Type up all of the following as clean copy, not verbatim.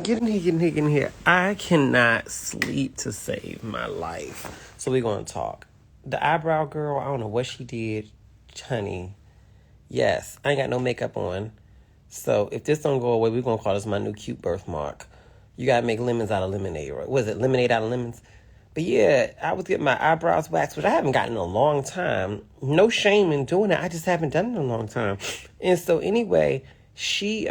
Get in here. I cannot sleep to save my life. So we're going to talk. The eyebrow girl, I don't know what she did. Honey, yes, I ain't got no makeup on. So if this don't go away, we're going to call this my new cute birthmark. You got to make lemons out of lemonade, right? Was it lemonade out of lemons? But yeah, I was getting my eyebrows waxed, which I haven't gotten in a long time. No shame in doing it. I just haven't done it in a long time. And so anyway, she,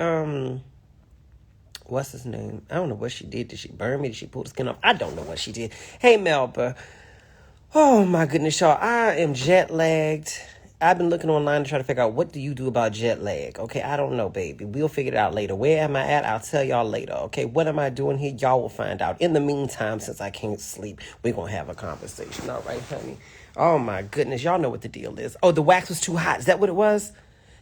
what's his name? I don't know what she did. Did she burn me? Did she pull the skin off? I don't know what she did. Hey, Melba. Oh, my goodness, y'all. I am jet lagged. I've been looking online to try to figure out what do you do about jet lag. Okay, I don't know, baby. We'll figure it out later. Where am I at? I'll tell y'all later. Okay, what am I doing here? Y'all will find out. In the meantime, since I can't sleep, we're going to have a conversation. All right, honey? Oh, my goodness. Y'all know what the deal is. Oh, the wax was too hot. Is that what it was?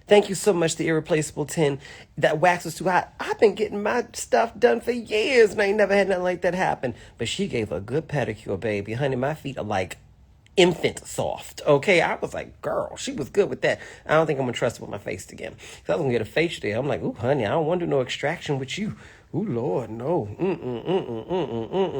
Thank you so much, the Irreplaceable 10. That wax was too hot. I've been getting my stuff done for years, and I ain't never had nothing like that happen. But she gave a good pedicure, baby. Honey, my feet are like infant soft. Okay, I was like, girl, she was good with that. I don't think I'm gonna trust her with my face again. Cause I was gonna get a face there. I'm like, ooh, honey, I don't want to do no extraction with you. Ooh, Lord, no.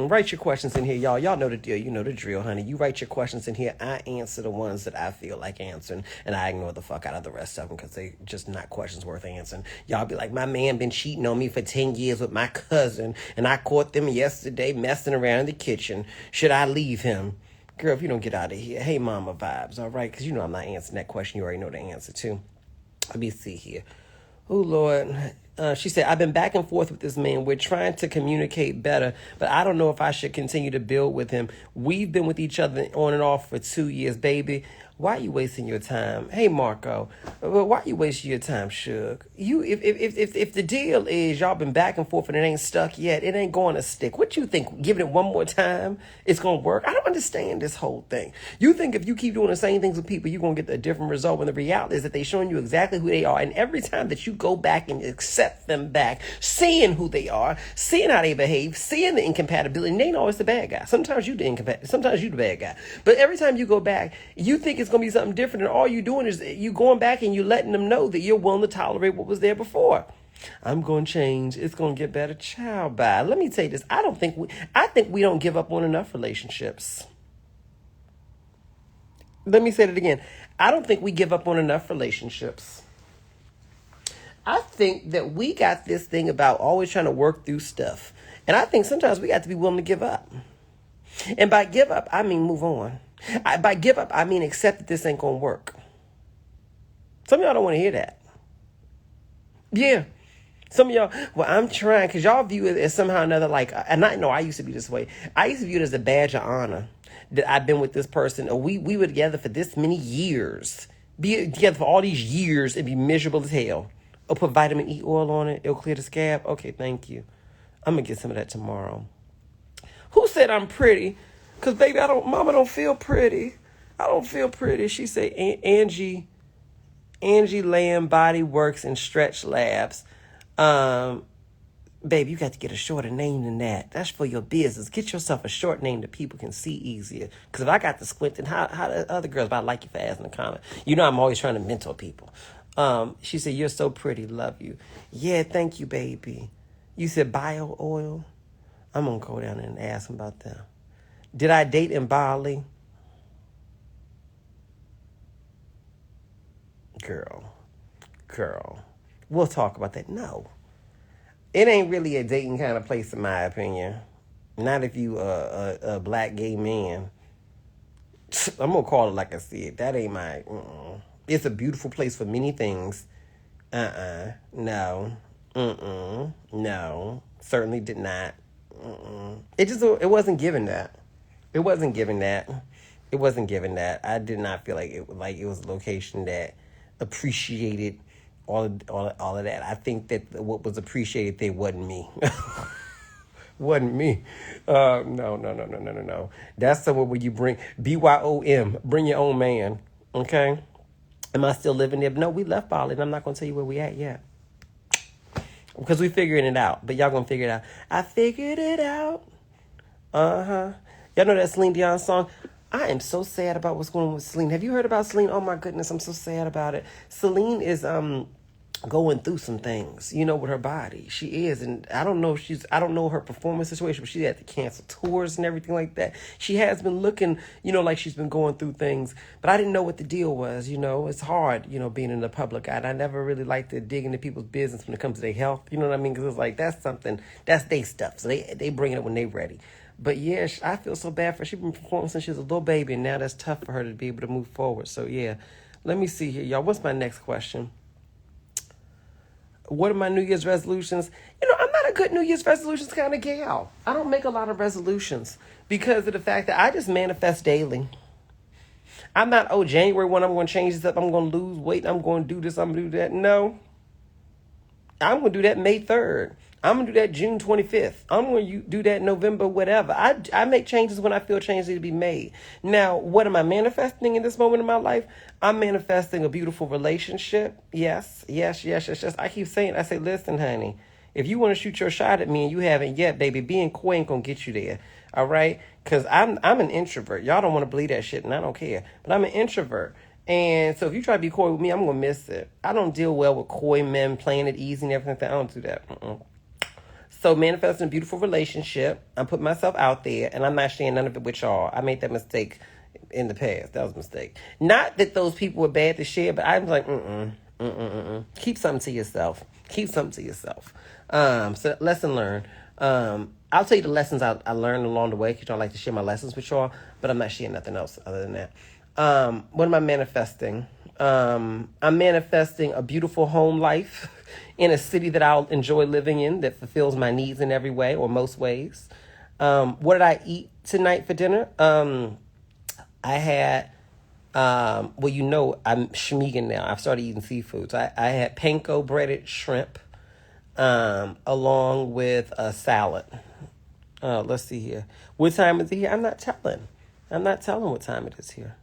Write your questions in here, y'all. Y'all know the deal. You know the drill, honey. You write your questions in here. I answer the ones that I feel like answering, and I ignore the fuck out of the rest of them because they just not questions worth answering. Y'all be like, my man been cheating on me for 10 years with my cousin, and I caught them yesterday messing around in the kitchen. Should I leave him? Girl, if you don't get out of here, hey mama vibes, all right? Because you know I'm not answering that question. You already know the answer to. Let me see here. Oh, Lord. She said, I've been back and forth with this man. We're trying to communicate better, but I don't know if I should continue to build with him. We've been with each other on and off for 2 years, baby. Why are you wasting your time? Hey, Marco, why are you wasting your time, Suge? If the deal is y'all been back and forth and it ain't stuck yet, it ain't going to stick. What you think? Giving it one more time, it's going to work? I don't understand this whole thing. You think if you keep doing the same things with people, you're going to get a different result, when the reality is that they're showing you exactly who they are. And every time that you go back and accept them back, seeing who they are, seeing how they behave, seeing the incompatibility, and they ain't always the bad guy. Sometimes you the bad guy. But every time you go back, you think it's going to be something different, and all you're doing is you going back and you letting them know that you're willing to tolerate what was there before. I'm going to change. It's going to get better. Child, bye. Let me tell you this. I think we don't give up on enough relationships. Let me say that again. I don't think we give up on enough relationships. I think that we got this thing about always trying to work through stuff. And I think sometimes we got to be willing to give up. And by give up, I mean move on. By give up, I mean accept that this ain't going to work. Some of y'all don't want to hear that. Yeah. Some of y'all, well, I'm trying, because y'all view it as somehow or another like, and I know I used to be this way. I used to view it as a badge of honor that I've been with this person. Or we were together for this many years. Be together for all these years and be miserable as hell. Or put vitamin E oil on it. It'll clear the scab. Okay, thank you. I'm going to get some of that tomorrow. Who said I'm pretty? Because, baby, mama don't feel pretty. I don't feel pretty. She said, Angie Lamb Body Works and Stretch Labs. Baby, you got to get a shorter name than that. That's for your business. Get yourself a short name that people can see easier. Because if I got the squint, then how the other girls, but I like you for asking a comment. You know I'm always trying to mentor people. She said, you're so pretty. Love you. Yeah, thank you, baby. You said bio oil? I'm going to go down there and ask them about that. Did I date in Bali? Girl. We'll talk about that. No. It ain't really a dating kind of place, in my opinion. Not if you a black gay man. I'm going to call it like I said. That ain't my... It's a beautiful place for many things. No. No. Certainly did not. It wasn't given that. It wasn't given that. I did not feel like it was a location that appreciated all of that. I think that what was appreciated there wasn't me. Wasn't me. No. That's somewhere where you bring BYOM. Bring your own man. Okay. Am I still living there? No, we left Bali, and I'm not going to tell you where we at yet. Because we figuring it out. But y'all going to figure it out. I figured it out. Uh-huh. Y'all know that Celine Dion song? I am so sad about what's going on with Celine. Have you heard about Celine? Oh, my goodness. I'm so sad about it. Celine is going through some things, with her body. She is, and I don't know if I don't know her performance situation, but she had to cancel tours and everything like that. She has been looking, like she's been going through things, but I didn't know what the deal was. It's hard, being in the public eye. And I never really like to dig into people's business when it comes to their health. You know what I mean? Because it's like, that's their stuff. So they bring it up when they ready. But yeah, I feel so bad for her. She's been performing since she was a little baby, and now that's tough for her to be able to move forward. So yeah, let me see here, y'all. What's my next question? What are my New Year's resolutions? I'm not a good New Year's resolutions kind of gal. I don't make a lot of resolutions because of the fact that I just manifest daily. I'm not, January 1, I'm going to change this up. I'm going to lose weight. I'm going to do this. I'm going to do that. No. I'm going to do that May 3rd. I'm going to do that June 25th. I'm going to do that November, whatever. I make changes when I feel changes need to be made. Now, what am I manifesting in this moment in my life? I'm manifesting a beautiful relationship. Yes. I keep saying, I say, listen, honey, if you want to shoot your shot at me and you haven't yet, baby, being coy ain't going to get you there. All right? Because I'm an introvert. Y'all don't want to believe that shit, and I don't care. But I'm an introvert. And so if you try to be coy with me, I'm going to miss it. I don't deal well with coy men playing it easy and everything like that. I don't do that. So manifesting a beautiful relationship. I'm putting myself out there, and I'm not sharing none of it with y'all. I made that mistake in the past. That was a mistake. Not that those people were bad to share, but I was like, keep something to yourself. Keep something to yourself. So lesson learned. I'll tell you the lessons I learned along the way, because y'all like to share my lessons with y'all, but I'm not sharing nothing else other than that. What am I manifesting? I'm manifesting a beautiful home life in a city that I'll enjoy living in, that fulfills my needs in every way or most ways. What did I eat tonight for dinner? I had, I'm schmeeging now. I've started eating seafood. So I had panko breaded shrimp, along with a salad. Let's see here. What time is it here? I'm not telling what time it is here.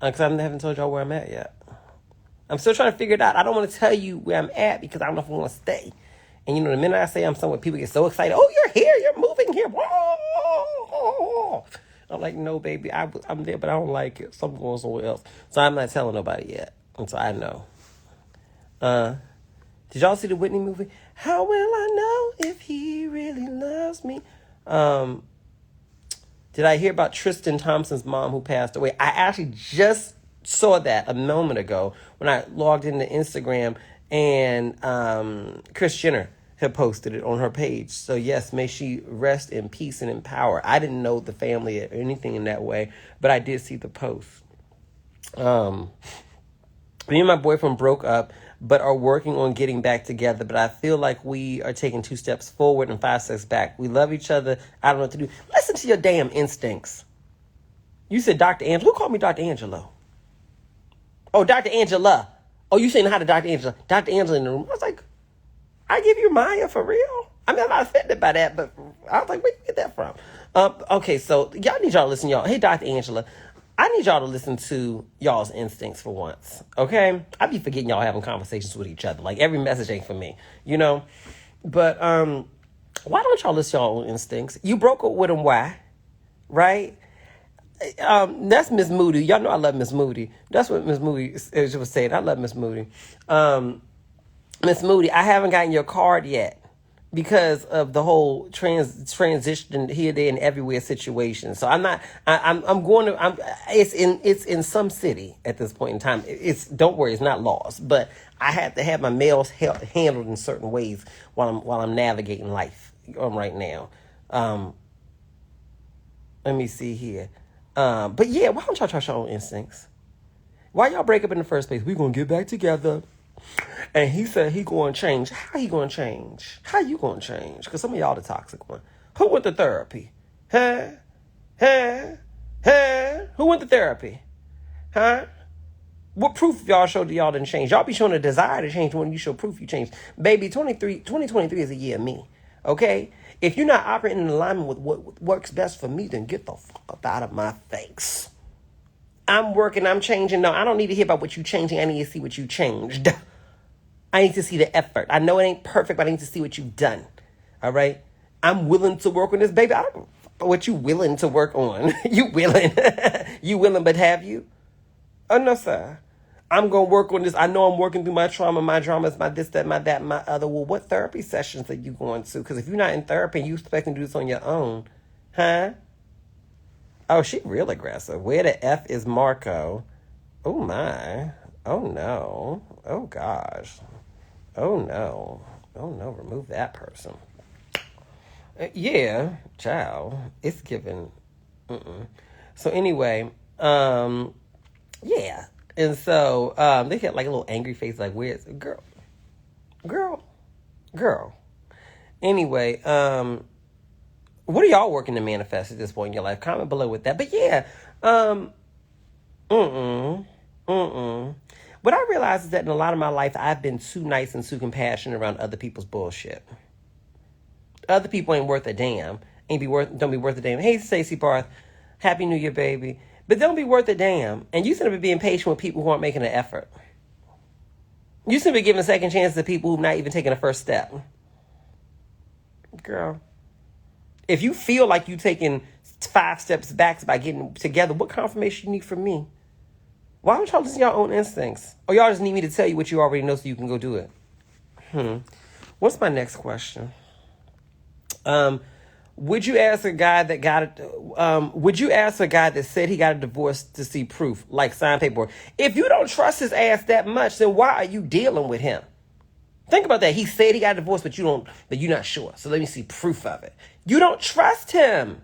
Because I haven't told y'all where I'm at yet. I'm still trying to figure it out. I don't want to tell you where I'm at because I don't know if I want to stay. And the minute I say I'm somewhere, people get so excited. Oh, you're here. You're moving here. Whoa. I'm like, no, baby. I'm there, but I don't like it. So I'm going somewhere else. So I'm not telling nobody yet. And so I know. Did y'all see the Whitney movie? How will I know if he really loves me? Did I hear about Tristan Thompson's mom who passed away? I actually just saw that a moment ago when I logged into Instagram, and Kris Jenner had posted it on her page. So yes, may she rest in peace and in power. I didn't know the family or anything in that way, but I did see the post. Me and my boyfriend broke up, but are working on getting back together. But I feel like we are taking 2 steps forward and 5 steps back. We love each other. I don't know what to do. Listen to your damn instincts. You said Dr. Angela. Who called me Dr. Angelo? Oh, Dr. Angela. Oh, you saying hi to Dr. Angela. Dr. Angela in the room. I was like, I give you Maya for real? I mean, I'm not offended by that, but I was like, where did you get that from? Okay, so y'all need y'all to listen, y'all. Hey, Dr. Angela. I need y'all to listen to y'all's instincts for once, okay? I be forgetting y'all having conversations with each other. Like, every message ain't for me, But why don't y'all listen to y'all own instincts? You broke up with him, why? Right? That's Miss Moody. Y'all know I love Miss Moody. That's what Miss Moody was saying. I love Miss Moody. Miss Moody, I haven't gotten your card yet because of the whole transition here, there, and everywhere situation. So it's in some city at this point in time. Don't worry, it's not lost, but I have to have my mails handled in certain ways while I'm navigating life right now. Let me see here. But yeah, why don't y'all trust your own instincts? Why y'all break up in the first place? We gonna get back together. And he said he going to change. How he going to change? How you going to change? Because some of y'all the toxic one. Who went to therapy? Huh? Who went to therapy? Huh? What proof y'all showed that y'all didn't change? Y'all be showing a desire to change when you show proof you changed. Baby, 2023 is a year of me. Okay? If you're not operating in alignment with what works best for me, then get the fuck up out of my face. I'm working, I'm changing. No, I don't need to hear about what you changing. I need to see what you changed. I need to see the effort. I know it ain't perfect, but I need to see what you've done. All right? I'm willing to work on this, baby. I don't know what you willing to work on. You willing. You willing, but have you? Oh, no, sir. I'm going to work on this. I know I'm working through my trauma. My drama is my this, that, my that, my other. Well, what therapy sessions are you going to? Because if you're not in therapy and you expecting to do this on your own, huh? Oh, she real aggressive. Where the F is Marco? Oh, my. Oh, no. Oh, gosh. Oh, no. Oh, no. Remove that person. Yeah, child. It's given. So, anyway, yeah. And so they had like a little angry face, like, where's girl. Anyway, what are y'all working to manifest at this point in your life? Comment below with that. But yeah, what I realize is that in a lot of my life, I've been too nice and too compassionate around other people's bullshit. Other people ain't worth a damn. Don't be worth a damn. Hey, Stacey Barth, Happy New Year, baby. But don't be worth a damn. And you seem to be being patient with people who aren't making an effort. You seem to be giving second chances to people who've not even taken a first step. Girl, if you feel like you're taking 5 steps back by getting together, what confirmation you need from me? Why don't y'all listen to your own instincts? Or y'all just need me to tell you what you already know so you can go do it? What's my next question? Would you ask a guy that said he got a divorce to see proof, like signed paperwork? If you don't trust his ass that much, then why are you dealing with him? Think about that. He said he got a divorce, but you're not sure. So let me see proof of it. You don't trust him.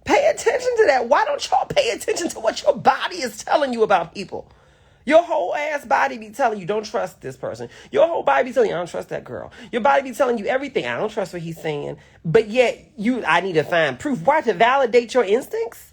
Pay attention to that. Why don't y'all pay attention to what your body is telling you about people? Your whole ass body be telling you, don't trust this person. Your whole body be telling you, I don't trust that girl. Your body be telling you everything. I don't trust what he's saying. But yet, I need to find proof. Why? To validate your instincts?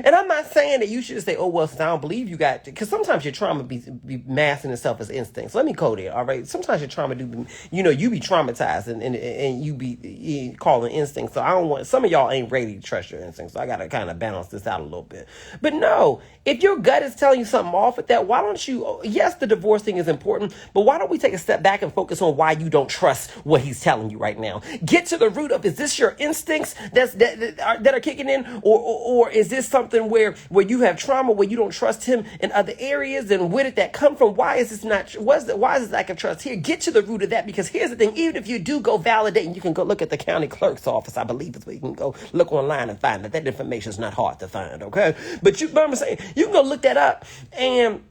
And I'm not saying that you should just say, oh, well, since I don't believe you got to. Because sometimes your trauma be masking itself as instincts. Let me code it, all right? Sometimes your trauma you be traumatized and you be calling instincts. So I don't want, some of y'all ain't ready to trust your instincts. So I got to kind of balance this out a little bit. But no, if your gut is telling you something off with that, why don't you, yes, the divorce thing is important, but why don't we take a step back and focus on why you don't trust what he's telling you right now? Get to the root of, is this your instincts that are kicking in? Or is this something where you have trauma, where you don't trust him in other areas? And where did that come from? Why is this lack of trust here? Get to the root of that, because here's the thing, even if you do go validate, and you can go look at the county clerk's office, I believe is where you can go look online and find that information is not hard to find, okay? But you know what I'm saying? You can go look that up, and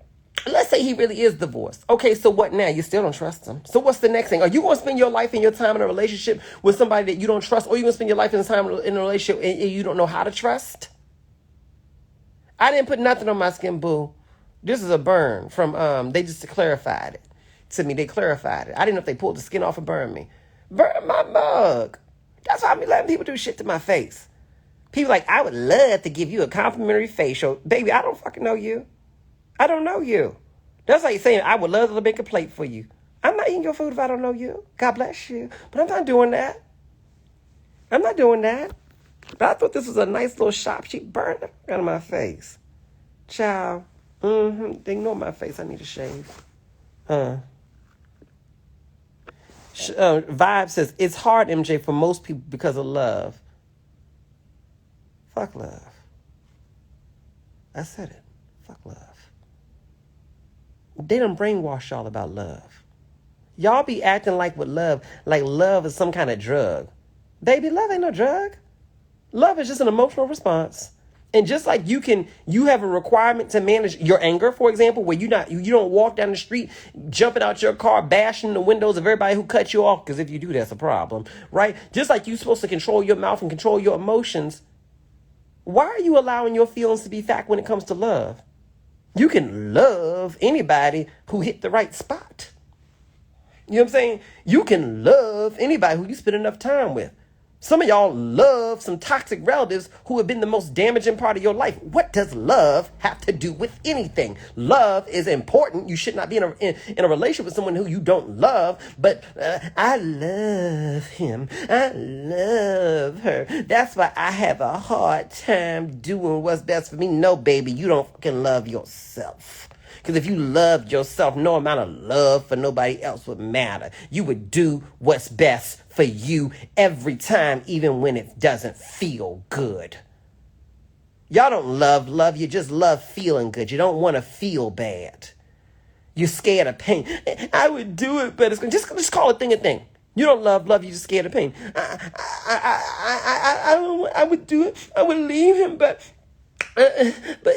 let's say he really is divorced. Okay, so what now? You still don't trust him. So what's the next thing? Are you going to spend your life and your time in a relationship with somebody that you don't trust, or are you going to spend your life and time in a relationship and you don't know how to trust? I didn't put nothing on my skin, boo. This is a burn from, they just clarified it to me. They clarified it. I didn't know if they pulled the skin off and burned me. Burn my mug. That's why I be letting people do shit to my face. People like, I would love to give you a complimentary facial. Baby, I don't fucking know you. I don't know you. That's like saying, I would love to make a plate for you. I'm not eating your food if I don't know you. God bless you. But I'm not doing that. I'm not doing that. But I thought this was a nice little shop. She burned it out of my face. Child. Ignore my face. I need to shave. Vibe says, it's hard, MJ, for most people because of love. Fuck love. I said it. Fuck love. They done brainwash y'all about love. Y'all be acting like love is some kind of drug. Baby, love ain't no drug. Love is just an emotional response. And just like you have a requirement to manage your anger, for example, where you don't walk down the street jumping out your car, bashing the windows of everybody who cut you off, because if you do, that's a problem, right? Just like you're supposed to control your mouth and control your emotions, why are you allowing your feelings to be fact when it comes to love? You can love anybody who hit the right spot. You know what I'm saying? You can love anybody who you spend enough time with. Some of y'all love some toxic relatives who have been the most damaging part of your life. What does love have to do with anything? Love is important. You should not be in a relationship with someone who you don't love. But I love him. I love her. That's why I have a hard time doing what's best for me. No, baby, you don't fucking love yourself. Because if you loved yourself, no amount of love for nobody else would matter. You would do what's best for you every time, even when it doesn't feel good. Y'all don't love, you just love feeling good. You don't want to feel bad. You're scared of pain. I would do it, but it's going to just call a thing a thing. You don't love, you're just scared of pain. I would do it. I would leave him, but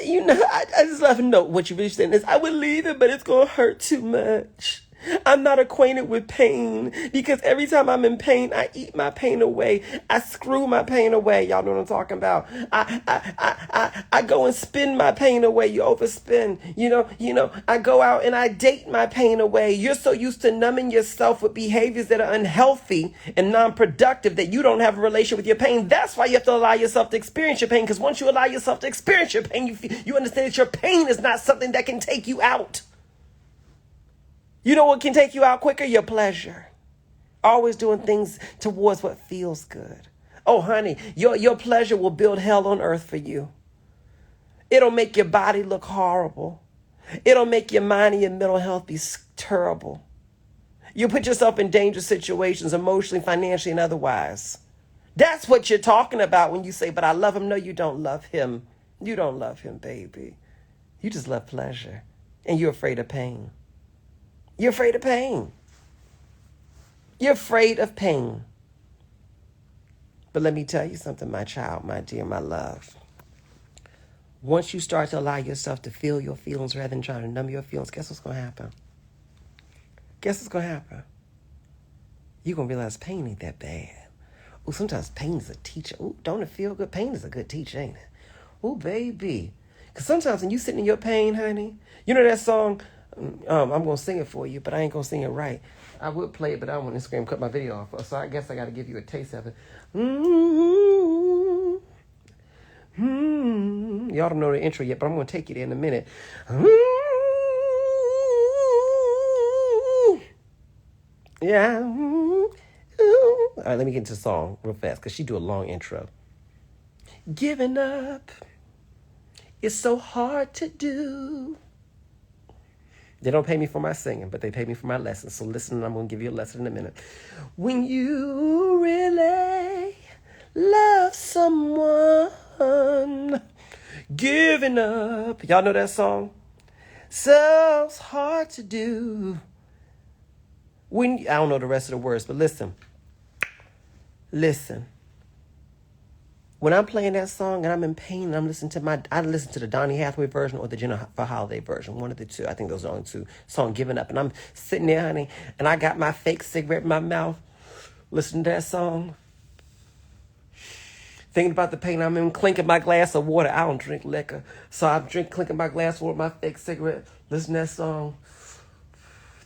you know, I just let him know what you really saying is I would leave him, but it's going to hurt too much. I'm not acquainted with pain because every time I'm in pain, I eat my pain away. I screw my pain away. Y'all know what I'm talking about. I go and spin my pain away. You overspin. You know, I go out and I date my pain away. You're so used to numbing yourself with behaviors that are unhealthy and non-productive that you don't have a relation with your pain. That's why you have to allow yourself to experience your pain, because once you allow yourself to experience your pain, you understand that your pain is not something that can take you out. You know what can take you out quicker? Your pleasure. Always doing things towards what feels good. Oh, honey, your pleasure will build hell on earth for you. It'll make your body look horrible. It'll make your mind and your mental health be terrible. You'll put yourself in dangerous situations, emotionally, financially, and otherwise. That's what you're talking about when you say, but I love him. No, you don't love him. You don't love him, baby. You just love pleasure. And you're afraid of pain. You're afraid of pain. You're afraid of pain. But let me tell you something, my child, my dear, my love. Once you start to allow yourself to feel your feelings rather than trying to numb your feelings, guess what's going to happen? Guess what's going to happen? You're going to realize pain ain't that bad. Oh, sometimes pain is a teacher. Oh, don't it feel good? Pain is a good teacher, ain't it? Oh, baby. Because sometimes when you sitting in your pain, honey, you know that song, I'm going to sing it for you, but I ain't going to sing it right. I would play it, but I don't want Instagram cut my video off. So I guess I got to give you a taste of it. Y'all don't know the intro yet, but I'm going to take you there in a minute. Yeah. All right, let me get into the song real fast because she do a long intro. Giving up is so hard to do. They don't pay me for my singing, but they pay me for my lessons. So listen, I'm going to give you a lesson in a minute. When you really love someone, giving up. Y'all know that song? So hard to do. I don't know the rest of the words, but listen. When I'm playing that song and I'm in pain and I listen to the Donny Hathaway version or the Jennifer Holiday version, one of the two. I think those are the only two songs, Giving Up. And I'm sitting there, honey, and I got my fake cigarette in my mouth, listening to that song, thinking about the pain I'm in, clinking my glass of water. I don't drink liquor, so I'm clinking my glass of water, my fake cigarette, listening to that song,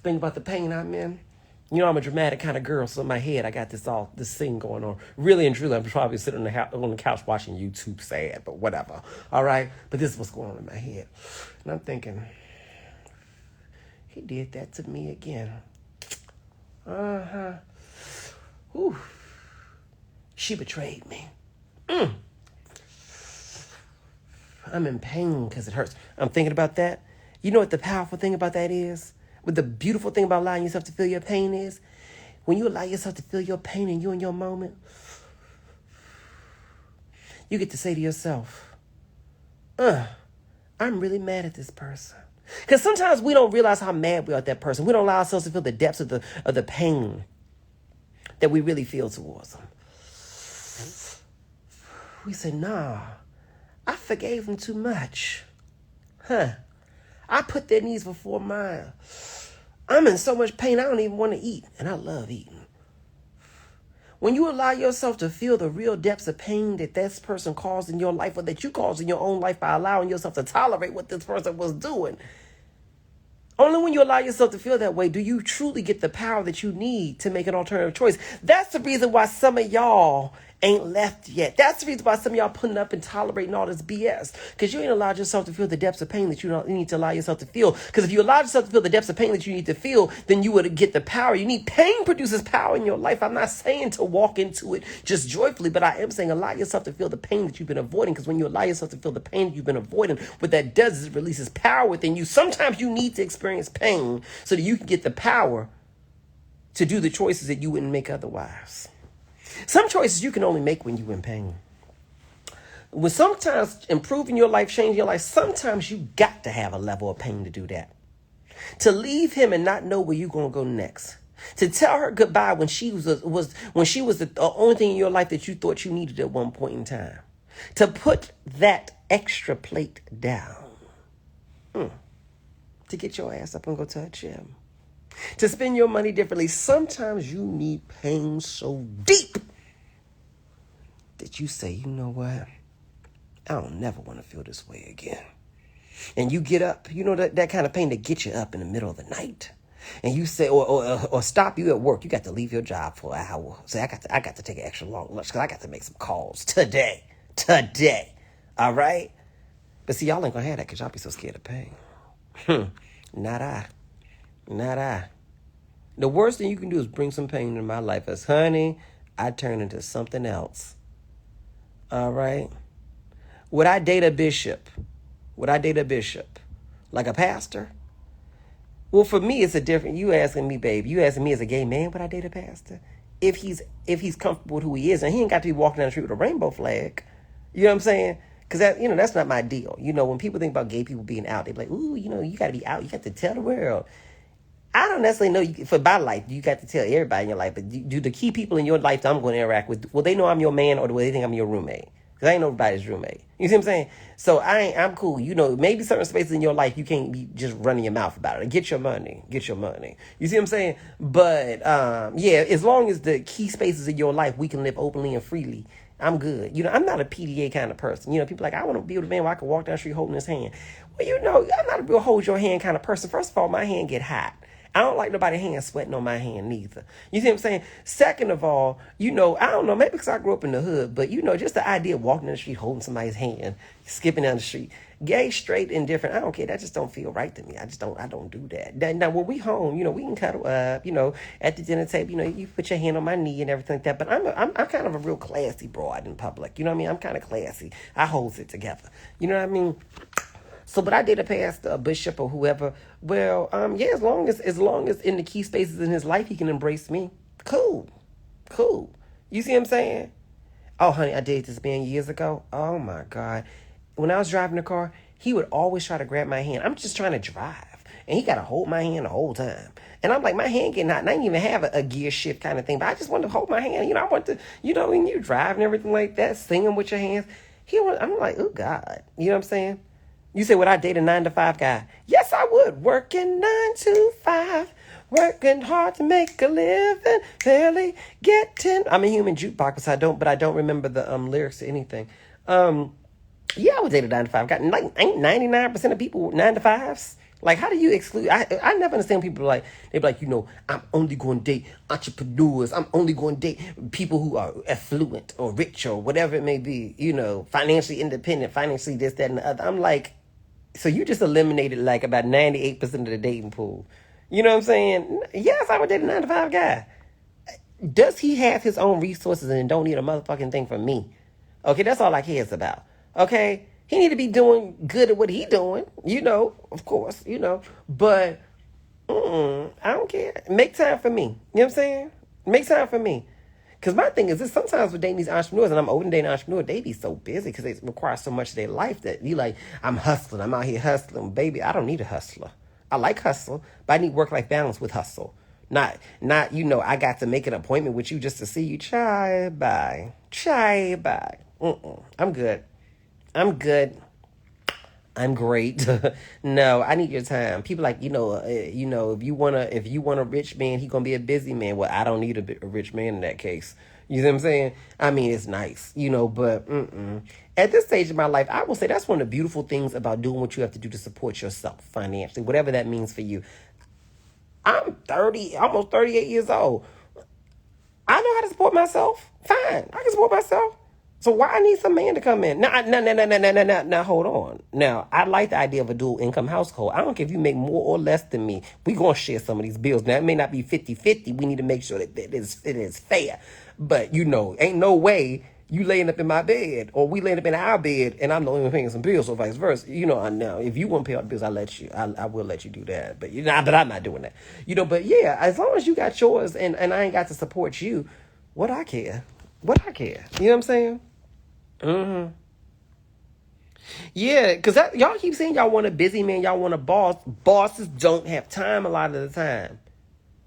thinking about the pain I'm in. You know, I'm a dramatic kind of girl, so in my head, I got this scene going on. Really and truly, I'm probably sitting on the couch watching YouTube sad, but whatever. All right? But this is what's going on in my head. And I'm thinking, he did that to me again. Uh-huh. Whew. She betrayed me. I'm in pain because it hurts. I'm thinking about that. You know what the powerful thing about that is? What the beautiful thing about allowing yourself to feel your pain is? When you allow yourself to feel your pain and you in your moment, you get to say to yourself, I'm really mad at this person. Because sometimes we don't realize how mad we are at that person. We don't allow ourselves to feel the depths of the pain that we really feel towards them. We say, nah, I forgave them too much. I put their needs before mine. I'm in so much pain, I don't even want to eat. And I love eating. When you allow yourself to feel the real depths of pain that this person caused in your life or that you caused in your own life by allowing yourself to tolerate what this person was doing, only when you allow yourself to feel that way do you truly get the power that you need to make an alternative choice. That's the reason why some of y'all ain't left yet. That's the reason why some of y'all putting up and tolerating all this BS. Because you ain't allowed yourself to feel the depths of pain that you need to allow yourself to feel. Because if you allow yourself to feel the depths of pain that you need to feel, then you would get the power. You need pain produces power in your life. I'm not saying to walk into it just joyfully, but I am saying allow yourself to feel the pain that you've been avoiding. Because when you allow yourself to feel the pain that you've been avoiding, what that does is it releases power within you. Sometimes you need to experience pain so that you can get the power to do the choices that you wouldn't make otherwise. Some choices you can only make when you're in pain. When sometimes improving your life, changing your life, sometimes you got to have a level of pain to do that. To leave him and not know where you're going to go next. To tell her goodbye when she was the only thing in your life that you thought you needed at one point in time. To put that extra plate down. To get your ass up and go to a gym. To spend your money differently. Sometimes you need pain so deep that you say, you know what? I don't never want to feel this way again. And you get up, you know, that kind of pain that gets you up in the middle of the night. And you say, or stop you at work. You got to leave your job for an hour. Say, I got to take an extra long lunch because I got to make some calls today. All right? But see, y'all ain't going to have that because y'all be so scared of pain. Not I. The worst thing you can do is bring some pain into my life. As honey, I turn into something else. All right? Would I date a bishop? Like a pastor? Well, for me, it's a different. You asking me, babe. You asking me as a gay man, would I date a pastor? If he's comfortable with who he is, and he ain't got to be walking down the street with a rainbow flag. You know what I'm saying? Because that's not my deal. You know, when people think about gay people being out, they be like, ooh, you know, you got to be out. You got to tell the world. I don't necessarily know for my life, you got to tell everybody in your life, but do the key people in your life that I'm going to interact with, will they know I'm your man or do they think I'm your roommate? Because I ain't nobody's roommate. You see what I'm saying? So I'm cool. You know, maybe certain spaces in your life, you can't be just running your mouth about it. Get your money. You see what I'm saying? But, yeah, as long as the key spaces in your life, we can live openly and freely, I'm good. You know, I'm not a PDA kind of person. You know, people are like, I want to be with a man where I can walk down the street holding his hand. Well, you know, I'm not a real hold your hand kind of person. First of all, my hand get hot. I don't like nobody hand sweating on my hand neither. You see what I'm saying? Second of all, you know, I don't know, maybe because I grew up in the hood, but you know, just the idea of walking down the street holding somebody's hand, skipping down the street, gay, straight, indifferent, I don't care. That just don't feel right to me. I don't do that. Now, when we home, you know, we can cuddle up, you know, at the dinner table, you know, you put your hand on my knee and everything like that. But I'm kind of a real classy broad in public. You know what I mean? I'm kind of classy. I holds it together. You know what I mean? So, but I did a pastor, a bishop, or whoever. Well, yeah, as long as in the key spaces in his life, he can embrace me. Cool. You see what I'm saying? Oh, honey, I dated this man years ago. Oh my God. When I was driving the car, he would always try to grab my hand. I'm just trying to drive. And he got to hold my hand the whole time. And I'm like, my hand getting hot. And I didn't even have a gear shift kind of thing. But I just wanted to hold my hand. You know, I want to, you know, when you drive and everything like that, singing with your hands. I'm like, oh God. You know what I'm saying? You say, would I date a 9-to-5 guy? Yes, I would. Working 9 to 5. Working hard to make a living. Barely getting. I'm a human jukebox, but I don't remember the lyrics to anything. Yeah, I would date a 9-to-5 guy. Like, ain't 99% of people 9-to-5s? Like, how do you exclude? I never understand people they be like, you know, I'm only going to date entrepreneurs. I'm only going to date people who are affluent or rich or whatever it may be, you know, financially independent, financially this, that, and the other. I'm like, so you just eliminated like about 98% of the dating pool. You know what I'm saying? Yes, I would date a 9-to-5 guy. Does he have his own resources and don't need a motherfucking thing from me? Okay, that's all I care about. Okay? He need to be doing good at what he doing, you know, of course, you know. But I don't care. Make time for me. You know what I'm saying? Make time for me. Because my thing is this, sometimes with dating these entrepreneurs, and I'm older than dating entrepreneurs, they be so busy because they require so much of their life that you like, I'm hustling. I'm out here hustling. Baby, I don't need a hustler. I like hustle, but I need work-life balance with hustle. Not, you know, I got to make an appointment with you just to see you. Chai, bye. I'm good. I'm great. No, I need your time. People like, you know, if you want a rich man, he gonna be a busy man. Well, I don't need a rich man in that case. You see what I'm saying? I mean, it's nice, you know, but at this stage of my life, I will say that's one of the beautiful things about doing what you have to do to support yourself financially, whatever that means for you. I'm 30, almost 38 years old. I know how to support myself. Fine, I can support myself. So why I need some man to come in? Now, hold on. Now, I like the idea of a dual income household. I don't care if you make more or less than me. We're going to share some of these bills. Now, it may not be 50-50. We need to make sure that it is fair. But, you know, ain't no way you laying up in my bed or we laying up in our bed and I'm the only one paying some bills or vice versa. You know, now, if you want to pay all the bills, I will let you do that. But, but I'm not doing that. You know, but yeah, as long as you got yours and I ain't got to support you, what I care? You know what I'm saying? Yeah, because y'all keep saying y'all want a busy man, y'all want a boss. Bosses don't have time a lot of the time.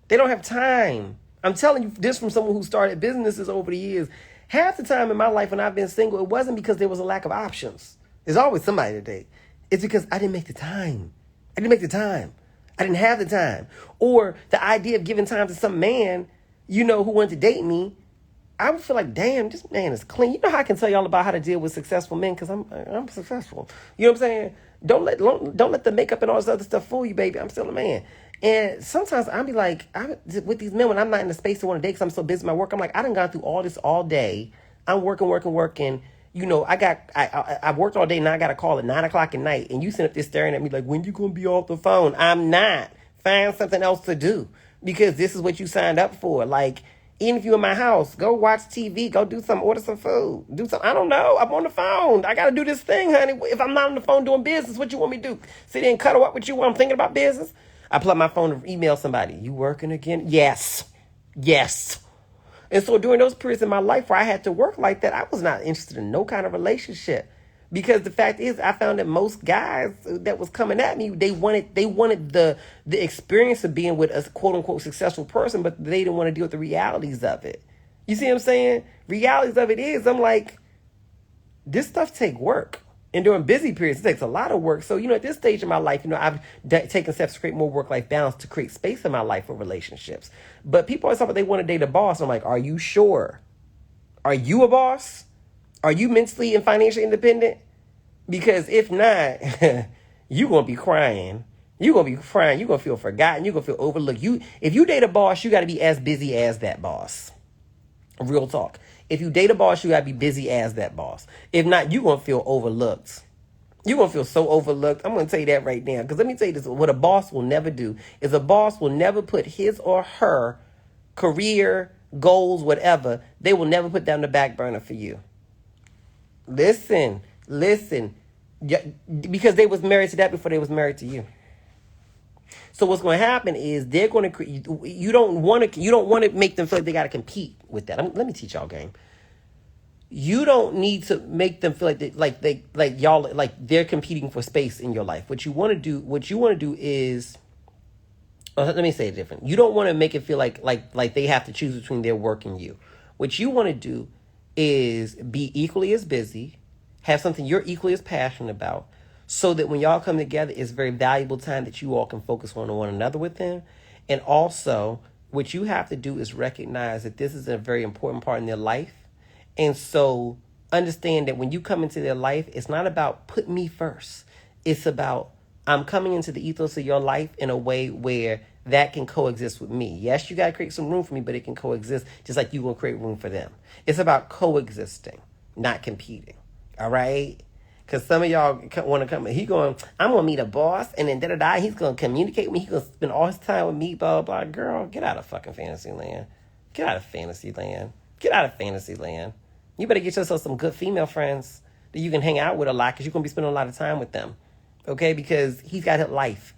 They don't have time. I'm telling you this from someone who started businesses over the years. Half the time in my life when I've been single, it wasn't because there was a lack of options. There's always somebody to date. It's because I didn't make the time. I didn't make the time. I didn't have the time. Or the idea of giving time to some man, who wanted to date me, I would feel like, damn, this man is clean. You know how I can tell y'all about how to deal with successful men because I'm successful. You know what I'm saying? Don't let the makeup and all this other stuff fool you, baby. I'm still a man. And sometimes I'll be like, with these men when I'm not in the space to want to date because I'm so busy with my work. I'm like, I done gone through all this all day. I'm working. I worked all day. Now I got a call at 9:00 at night, and you sitting up there staring at me like, when you gonna be off the phone? I'm not. Find something else to do because this is what you signed up for. Like. Even if you're in my house, go watch TV, go do something, order some food, do something. I don't know. I'm on the phone. I got to do this thing, honey. If I'm not on the phone doing business, what you want me to do? Sit there and cuddle up with you while I'm thinking about business? I pull up my phone to email somebody. You working again? Yes. Yes. And so during those periods in my life where I had to work like that, I was not interested in no kind of relationship. Because the fact is, I found that most guys that was coming at me, they wanted the experience of being with a quote unquote successful person, but they didn't want to deal with the realities of it. You see what I'm saying? Realities of it is, I'm like, this stuff take work. And during busy periods, it takes a lot of work. So, at this stage in my life, I've taken steps to create more work-life balance to create space in my life for relationships. But people always talk about they want to date a boss. I'm like, are you sure? Are you a boss? Are you mentally and financially independent? Because if not, you're going to be crying. You're going to be crying. You're going to feel forgotten. You're going to feel overlooked. If you date a boss, you got to be as busy as that boss. Real talk. If you date a boss, you got to be busy as that boss. If not, you're going to feel overlooked. You're going to feel so overlooked. I'm going to tell you that right now. Because let me tell you this. What a boss will never do is a boss will never put his or her career, goals, whatever. They will never put down the back burner for you. Listen, because they was married to that before they was married to you. So what's going to happen is they're going to you don't want to make them feel like they got to compete with that. Let me teach y'all a game. You don't need to make them feel like they're competing for space in your life. What you want to do is, let me say it different. You don't want to make it feel like they have to choose between their work and you. What you want to do is be equally as busy, have something you're equally as passionate about, so that when y'all come together, it's very valuable time that you all can focus on one another with them. And also, what you have to do is recognize that this is a very important part in their life. And so understand that when you come into their life, it's not about put me first. It's about I'm coming into the ethos of your life in a way where that can coexist with me. Yes, you got to create some room for me, but it can coexist just like you will create room for them. It's about coexisting, not competing. All right? Because some of y'all want to come, I'm going to meet a boss, and then he's going to communicate with me. He's going to spend all his time with me, blah, blah, blah. Girl, get out of fucking fantasy land. Get out of fantasy land. Get out of fantasy land. You better get yourself some good female friends that you can hang out with a lot because you're going to be spending a lot of time with them. Okay? Because he's got his life.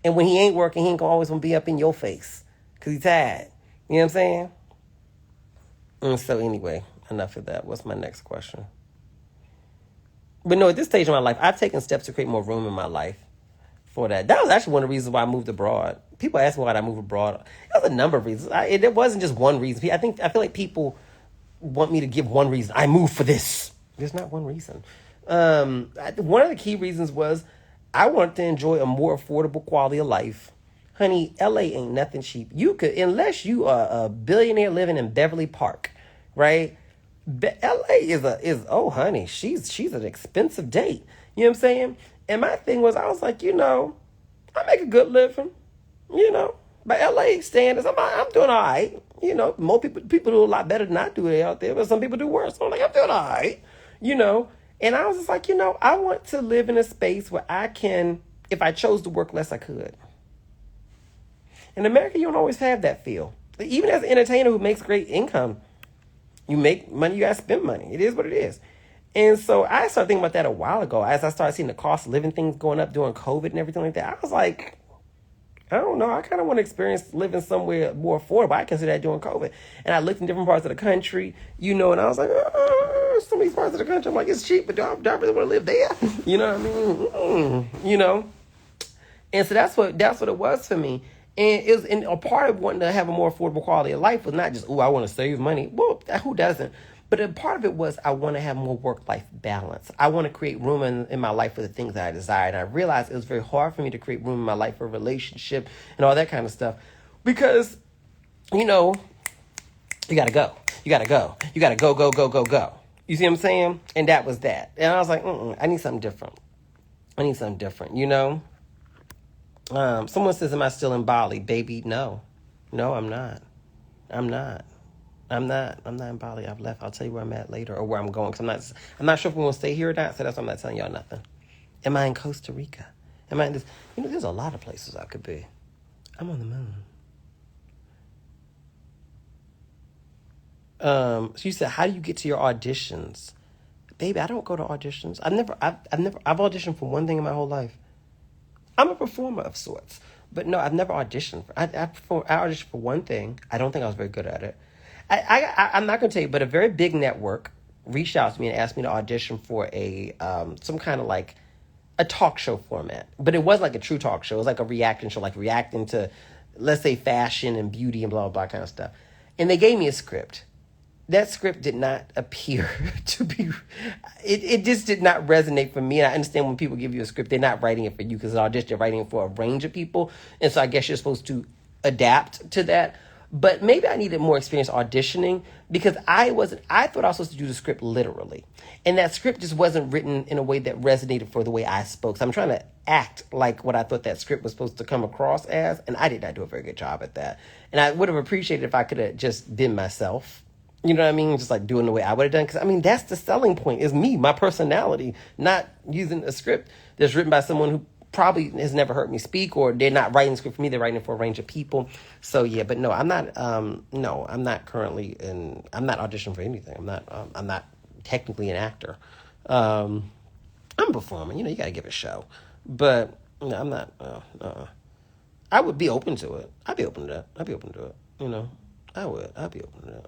And when he ain't working, he ain't always going to be up in your face because he's tired. You know what I'm saying? And so anyway, enough of that. What's my next question? But no, at this stage of my life, I've taken steps to create more room in my life for that. That was actually one of the reasons why I moved abroad. People ask me why I moved abroad. There was a number of reasons. It wasn't just one reason. I feel like people want me to give one reason. I moved for this. There's not one reason. One of the key reasons was I wanted to enjoy a more affordable quality of life. Honey, LA ain't nothing cheap. You could, unless you are a billionaire living in Beverly Park, right? LA honey, she's an expensive date. You know what I'm saying? And my thing was, I was like, I make a good living, by LA standards. I'm doing all right. More people do a lot better than I do out there, but some people do worse. So I'm like, I'm doing all right, And I was just like, I want to live in a space where I can, if I chose to work less, I could. In America, you don't always have that feel. Even as an entertainer who makes great income, you make money, you got to spend money. It is what it is. And so I started thinking about that a while ago. As I started seeing the cost of living things going up during COVID and everything like that, I was like, I don't know. I kind of want to experience living somewhere more affordable. I consider that during COVID. And I looked in different parts of the country, and I was like, some of these parts of the country, I'm like, it's cheap, but do I really want to live there? You know what I mean? And so that's what it was for me. And a part of wanting to have a more affordable quality of life was not just, I want to save money. Well, who doesn't? But a part of it was I want to have more work-life balance. I want to create room in my life for the things that I desire. And I realized it was very hard for me to create room in my life for a relationship and all that kind of stuff. Because, you got to go. You got to go. You got to go, go, go, go, go. You see what I'm saying? And that was that. And I was like, I need something different. Someone says, am I still in Bali? Baby, no. No, I'm not. I'm not in Bali. I've left. I'll tell you where I'm at later or where I'm going. Cause I'm not sure if we're going to stay here or not. So that's why I'm not telling y'all nothing. Am I in Costa Rica? Am I in this? There's a lot of places I could be. I'm on the moon. So you said, how do you get to your auditions? Baby, I don't go to auditions. I've auditioned for one thing in my whole life. I'm a performer of sorts. But no, I've never auditioned. I auditioned for one thing. I don't think I was very good at it. I'm not going to tell you, but a very big network reached out to me and asked me to audition for some kind of like a talk show format. But it was like a true talk show. It was like a reaction show, like reacting to, let's say, fashion and beauty and blah, blah, blah kind of stuff. And they gave me a script. That script did not appear to be, it just did not resonate for me. And I understand when people give you a script, they're not writing it for you because an audition, they're writing it for a range of people. And so I guess you're supposed to adapt to that. But maybe I needed more experience auditioning because I thought I was supposed to do the script literally. And that script just wasn't written in a way that resonated for the way I spoke. So I'm trying to act like what I thought that script was supposed to come across as. And I did not do a very good job at that. And I would have appreciated if I could have just been myself. You know what I mean? Just like doing the way I would have done. Because, that's the selling point is me, my personality, not using a script that's written by someone who probably has never heard me speak, or they're not writing the script for me. They're writing it for a range of people. So, yeah, but no, I'm not currently I'm not auditioning for anything. I'm not technically an actor. I'm a performer. You got to give it a show. But, I'm not, I would be open to it. I'd be open to that. I'd be open to it. I would. I'd be open to that.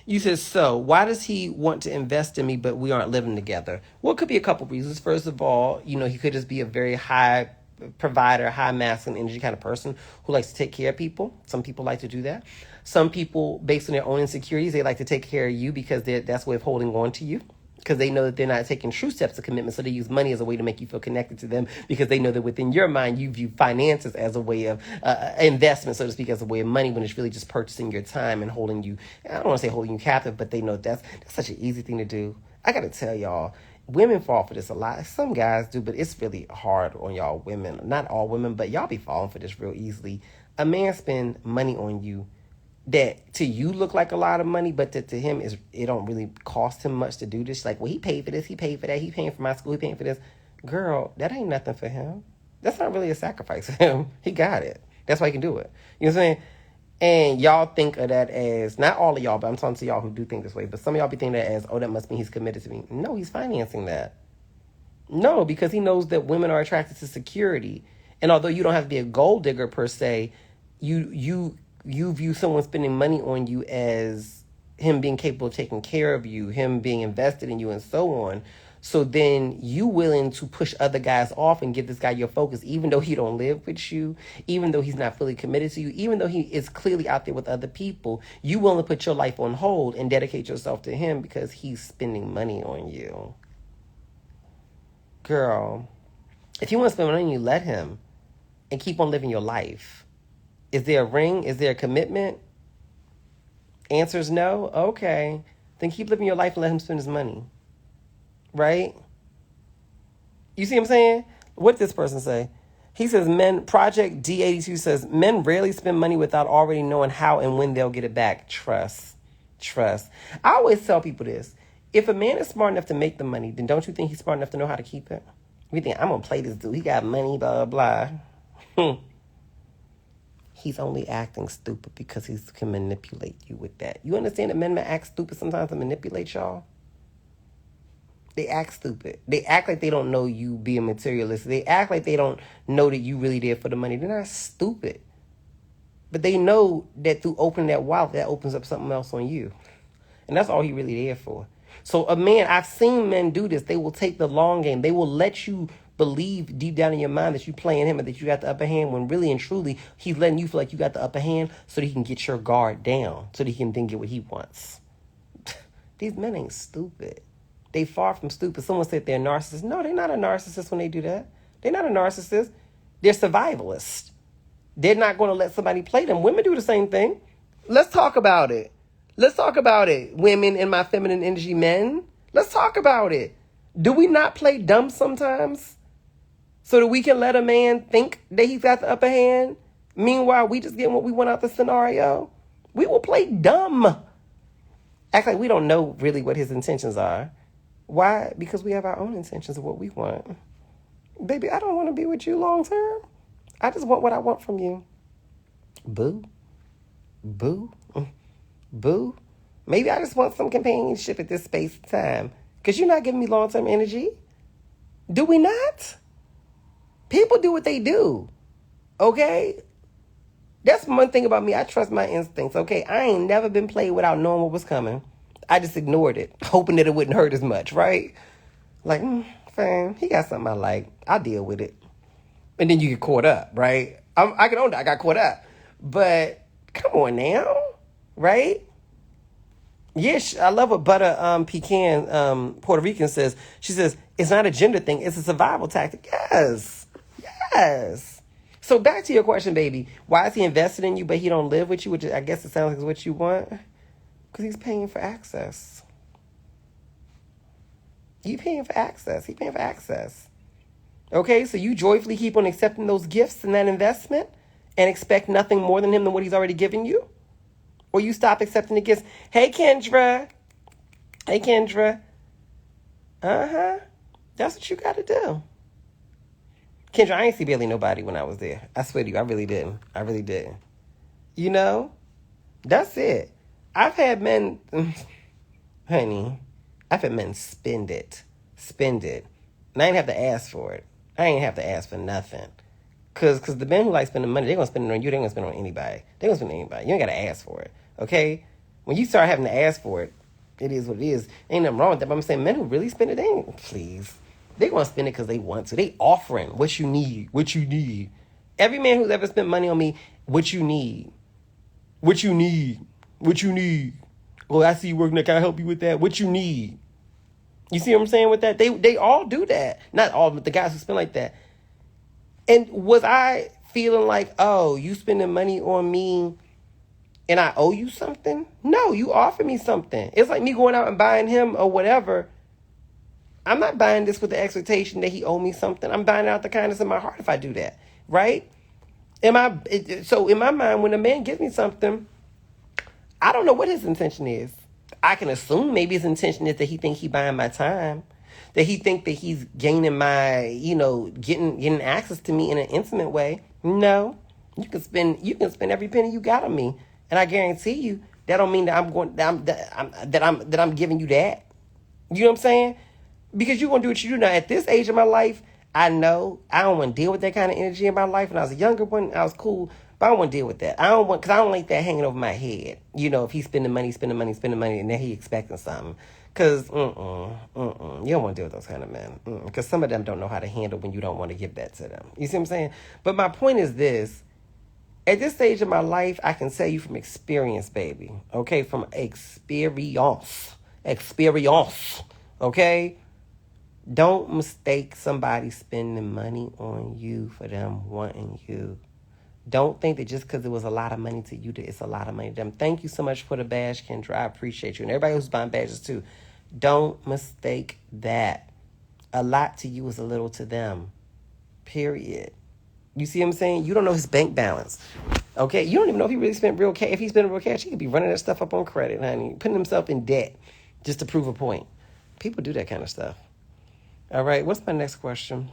You said, so why does he want to invest in me, but we aren't living together? Well, it could be a couple reasons. First of all, he could just be a very high provider, high masculine energy kind of person who likes to take care of people. Some people like to do that. Some people, based on their own insecurities, they like to take care of you because that's a way of holding on to you. Because they know that they're not taking true steps of commitment, so they use money as a way to make you feel connected to them because they know that within your mind you view finances as a way of investment, so to speak, as a way of money when it's really just purchasing your time and holding you, I don't want to say holding you captive, but they know that's such an easy thing to do. I got to tell y'all, women fall for this a lot. Some guys do, but it's really hard on y'all women. Not all women, but y'all be falling for this real easily. A man spend money on you that to you look like a lot of money, but to him it don't really cost him much to do this. Like, well, he paid for this, he paid for that, he paying for my school, he paying for this. Girl, that ain't nothing for him. That's not really a sacrifice for him. He got it. That's why he can do it. You know what I'm saying? And y'all think of that as, not all of y'all, but I'm talking to y'all who do think this way, but some of y'all be thinking that as, that must mean he's committed to me. No, he's financing that. No, because he knows that women are attracted to security. And although you don't have to be a gold digger per se, you view someone spending money on you as him being capable of taking care of you, him being invested in you, and so on. So then you willing to push other guys off and give this guy your focus, even though he don't live with you, even though he's not fully committed to you, even though he is clearly out there with other people, you willing to put your life on hold and dedicate yourself to him because he's spending money on you. Girl, if you want to spend money on you, let him and keep on living your life. Is there a ring? Is there a commitment? Answer's no? Okay. Then keep living your life and let him spend his money. Right? You see what I'm saying? What did this person say? He says, Project D82 says, men rarely spend money without already knowing how and when they'll get it back. Trust. I always tell people this. If a man is smart enough to make the money, then don't you think he's smart enough to know how to keep it? You think, I'm going to play this dude. He got money, blah, blah, blah. He's only acting stupid because he can manipulate you with that. You understand that men may act stupid sometimes to manipulate y'all? They act stupid. They act like they don't know you being materialist. They act like they don't know that you really there for the money. They're not stupid. But they know that through opening that wallet, that opens up something else on you. And that's all he really there for. So a man, I've seen men do this. They will take the long game. They will let you believe deep down in your mind that you playing him and that you got the upper hand, when really and truly he's letting you feel like you got the upper hand so that he can get your guard down, so that he can then get what he wants. These men ain't stupid. They far from stupid. Someone said they're narcissists. No, they're not a narcissist when they do that. They're not a narcissist. They're survivalists. They're not going to let somebody play them. Women do the same thing. Let's talk about it. Let's talk about it. Women in my feminine energy, men. Let's talk about it. Do we not play dumb sometimes so that we can let a man think that he's got the upper hand? Meanwhile, we just getting what we want out the scenario. We will play dumb. Act like we don't know really what his intentions are. Why? Because we have our own intentions of what we want. Baby, I don't want to be with you long term. I just want what I want from you. Boo. Boo. Boo. Maybe I just want some companionship at this space of time. Because you're not giving me long-term energy. Do we not? People do what they do. Okay? That's one thing about me. I trust my instincts. Okay? I ain't never been played without knowing what was coming. I just ignored it, hoping that it wouldn't hurt as much, right? Like, fine, he got something I like. I'll deal with it. And then you get caught up, right? I can own that. I got caught up. But come on now, right? Yes, I love what Butter Pecan, Puerto Rican says. She says, it's not a gender thing. It's a survival tactic. Yes. Yes. So back to your question, baby. Why is he invested in you, but he don't live with you? Which I guess it sounds like is what you want. Because he's paying for access. He's paying for access. He's paying for access. Okay, so you joyfully keep on accepting those gifts and that investment and expect nothing more than him than what he's already given you? Or you stop accepting the gifts. Hey, Kendra. Hey, Kendra. That's what you got to do. Kendra, I ain't see barely nobody when I was there. I swear to you, I really didn't. I really didn't. You know? That's it. I've had men, honey, I've had men spend it. Spend it. And I ain't have to ask for it. I ain't have to ask for nothing. Cause the men who like spending money, they're going to spend it on you. They're going to spend it on anybody. They're going to spend it on anybody. You ain't got to ask for it. Okay? When you start having to ask for it, it is what it is. Ain't nothing wrong with that. But I'm saying men who really spend it, they ain't, please. They're going to spend it because they want to. They offering what you need. What you need. Every man who's ever spent money on me, what you need. What you need. What you need. Oh, I see you working there. Can I help you with that? What you need. You see what I'm saying with that? They all do that. Not all, but the guys who spend like that. And was I feeling like, oh, you spending money on me and I owe you something? No, you offer me something. It's like me going out and buying him or whatever. I'm not buying this with the expectation that he owe me something. I'm buying it out the kindness of my heart if I do that. Right? So in my mind, when a man gives me something, I don't know what his intention is. I can assume maybe his intention is that he think he buying my time, that he think that he's gaining my, getting access to me in an intimate way. No, you can spend every penny you got on me, and I guarantee you that don't mean that I'm giving you that. You know what I'm saying? Because you're gonna do what you do now. At this age of my life, I know I don't want to deal with that kind of energy in my life. When I was a younger one, I was cool. But I don't want to deal with that. Because I don't like that hanging over my head. If he's spending money, and then he expecting something. Because, you don't want to deal with those kind of men. Because some of them don't know how to handle when you don't want to give that to them. You see what I'm saying? But my point is this. At this stage of my life, I can tell you from experience, baby. Okay? From experience. Experience. Okay? Don't mistake somebody spending money on you for them wanting you. Don't think that just because it was a lot of money to you that it's a lot of money to them. Thank you so much for the badge, Kendra. I appreciate you. And everybody who's buying badges too. Don't mistake that. A lot to you is a little to them. Period. You see what I'm saying? You don't know his bank balance. Okay? You don't even know if he really spent real cash. If he spent real cash, he could be running that stuff up on credit, honey. Putting himself in debt just to prove a point. People do that kind of stuff. All right. What's my next question?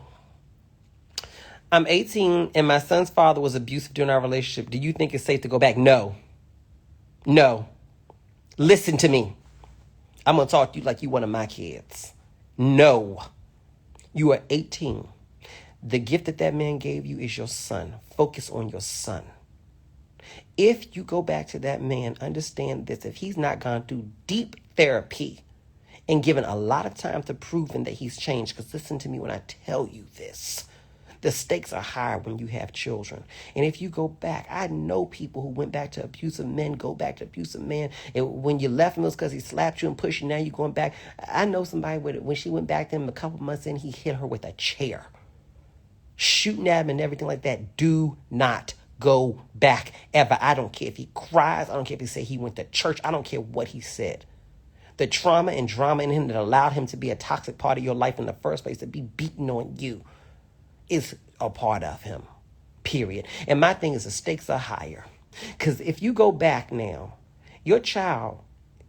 I'm 18 and my son's father was abusive during our relationship. Do you think it's safe to go back? No. No. Listen to me. I'm going to talk to you like you one of my kids. No. You are 18. The gift that man gave you is your son. Focus on your son. If you go back to that man, understand this. If he's not gone through deep therapy and given a lot of time to proving that he's changed, because listen to me when I tell you this. The stakes are higher when you have children. And if you go back, I know people who went back to abusive men, go back to abusive men. And when you left him, it was because he slapped you and pushed you. Now you're going back. I know somebody when she went back to him a couple months in, he hit her with a chair, shooting at him and everything like that. Do not go back ever. I don't care if he cries. I don't care if he said he went to church. I don't care what he said. The trauma and drama in him that allowed him to be a toxic part of your life in the first place, to be beaten on you, is a part of him, period. And my thing is the stakes are higher. Because if you go back now, your child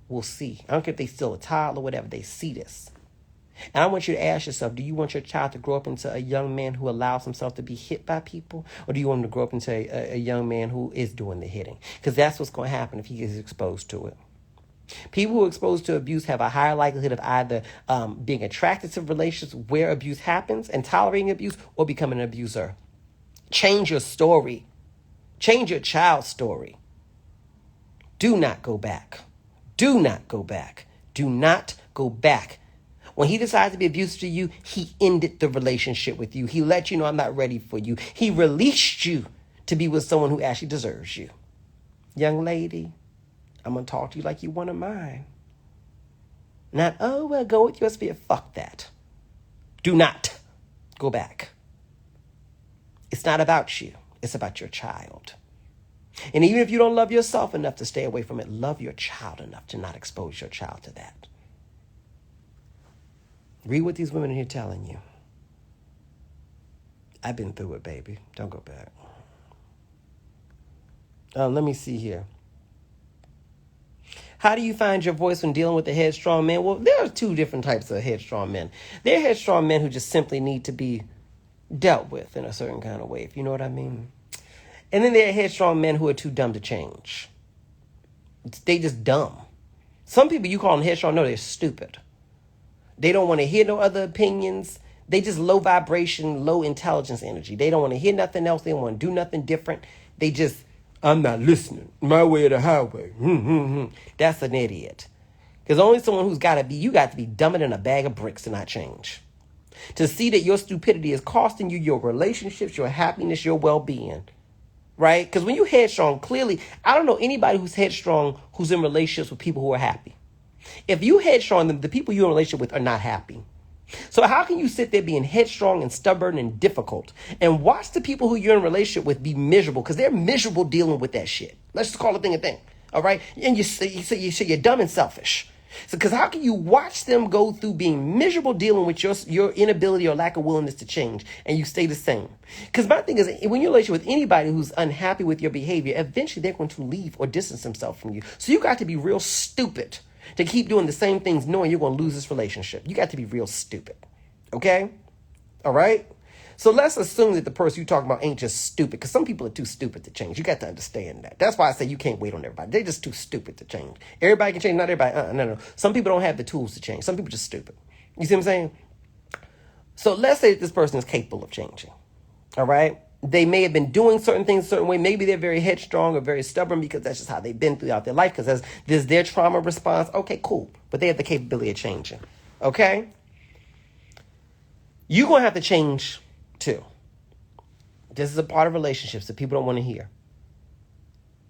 will see. I don't care if they still a child or whatever, they see this. And I want you to ask yourself, do you want your child to grow up into a young man who allows himself to be hit by people? Or do you want him to grow up into a young man who is doing the hitting? Because that's what's going to happen if he gets exposed to it. People who are exposed to abuse have a higher likelihood of either being attracted to relationships where abuse happens and tolerating abuse, or becoming an abuser. Change your story. Change your child's story. Do not go back. Do not go back. Do not go back. When he decided to be abusive to you, he ended the relationship with you. He let you know, I'm not ready for you. He released you to be with someone who actually deserves you. Young lady, I'm going to talk to you like you one of mine. Not, oh, well, go with your spirit. Fuck that. Do not go back. It's not about you. It's about your child. And even if you don't love yourself enough to stay away from it, love your child enough to not expose your child to that. Read what these women are here telling you. I've been through it, baby. Don't go back. Let me see here. How do you find your voice when dealing with a headstrong man? Well, there are two different types of headstrong men. There are headstrong men who just simply need to be dealt with in a certain kind of way, if you know what I mean. And then there are headstrong men who are too dumb to change. They just dumb. Some people, you call them headstrong, no, they're stupid. They don't want to hear no other opinions. They just low vibration, low intelligence energy. They don't want to hear nothing else. They don't want to do nothing different. They just, I'm not listening. My way or the highway. That's an idiot. Because only someone who's got to be, you got to be dumber than a bag of bricks to not change. To see that your stupidity is costing you your relationships, your happiness, your well-being. Right? Because when you headstrong, clearly, I don't know anybody who's headstrong who's in relationships with people who are happy. If you headstrong, the people you're in a relationship with are not happy. So how can you sit there being headstrong and stubborn and difficult and watch the people who you're in a relationship with be miserable? Because they're miserable dealing with that shit. Let's just call a thing a thing. All right? And you say you're dumb and selfish. So because how can you watch them go through being miserable dealing with your inability or lack of willingness to change and you stay the same? Because my thing is, when you're in a relationship with anybody who's unhappy with your behavior, eventually they're going to leave or distance themselves from you. So you got to be real stupid to keep doing the same things knowing you're going to lose this relationship. You got to be real stupid. Okay? All right? So let's assume that the person you're talking about ain't just stupid, because some people are too stupid to change. You got to understand that. That's why I say you can't wait on everybody. They're just too stupid to change. Everybody can change. Not everybody. No. Some people don't have the tools to change. Some people are just stupid. You see what I'm saying? So let's say that this person is capable of changing. All right? They may have been doing certain things a certain way. Maybe they're very headstrong or very stubborn because that's just how they've been throughout their life, because there's their trauma response. Okay, cool. But they have the capability of changing. Okay? You're going to have to change too. This is a part of relationships that people don't want to hear.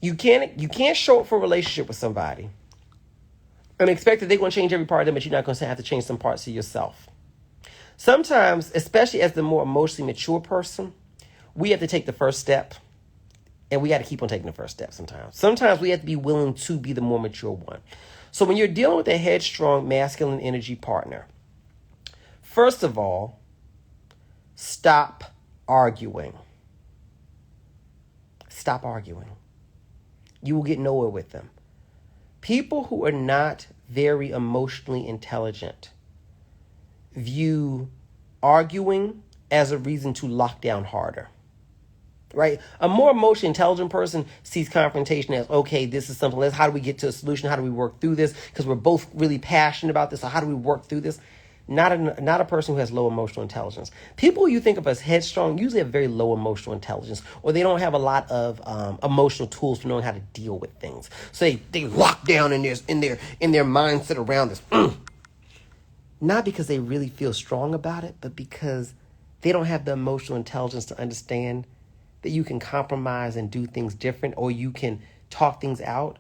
You can't show up for a relationship with somebody and expect that they're going to change every part of them, but you're not going to have to change some parts of yourself. Sometimes, especially as the more emotionally mature person, we have to take the first step, and we got to keep on taking the first step sometimes. Sometimes we have to be willing to be the more mature one. So when you're dealing with a headstrong, masculine energy partner, first of all, stop arguing. Stop arguing. You will get nowhere with them. People who are not very emotionally intelligent view arguing as a reason to lock down harder. Right? A more emotionally intelligent person sees confrontation as, okay, this is something. How do we get to a solution? How do we work through this? Because we're both really passionate about this. So how do we work through this? not a person who has low emotional intelligence. People who you think of as headstrong usually have very low emotional intelligence, or they don't have a lot of emotional tools for knowing how to deal with things. So they lock down in their mindset around this. Not because they really feel strong about it, but because they don't have the emotional intelligence to understand that you can compromise and do things different, or you can talk things out.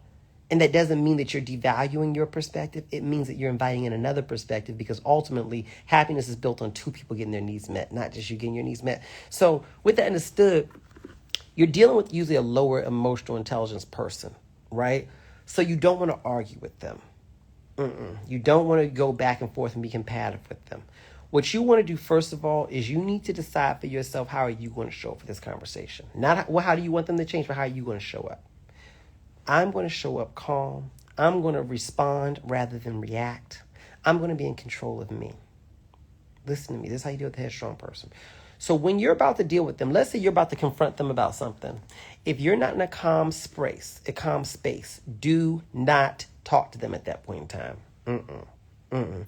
And that doesn't mean that you're devaluing your perspective. It means that you're inviting in another perspective, because ultimately happiness is built on two people getting their needs met, not just you getting your needs met. So with that understood, you're dealing with usually a lower emotional intelligence person, right? So you don't want to argue with them. You don't want to go back and forth and be combative with them. What you want to do, first of all, is you need to decide for yourself, how are you going to show up for this conversation? Not how do you want them to change, but how are you going to show up? I'm going to show up calm. I'm going to respond rather than react. I'm going to be in control of me. Listen to me. This is how you deal with a headstrong person. So when you're about to deal with them, let's say you're about to confront them about something. If you're not in a calm space, do not talk to them at that point in time.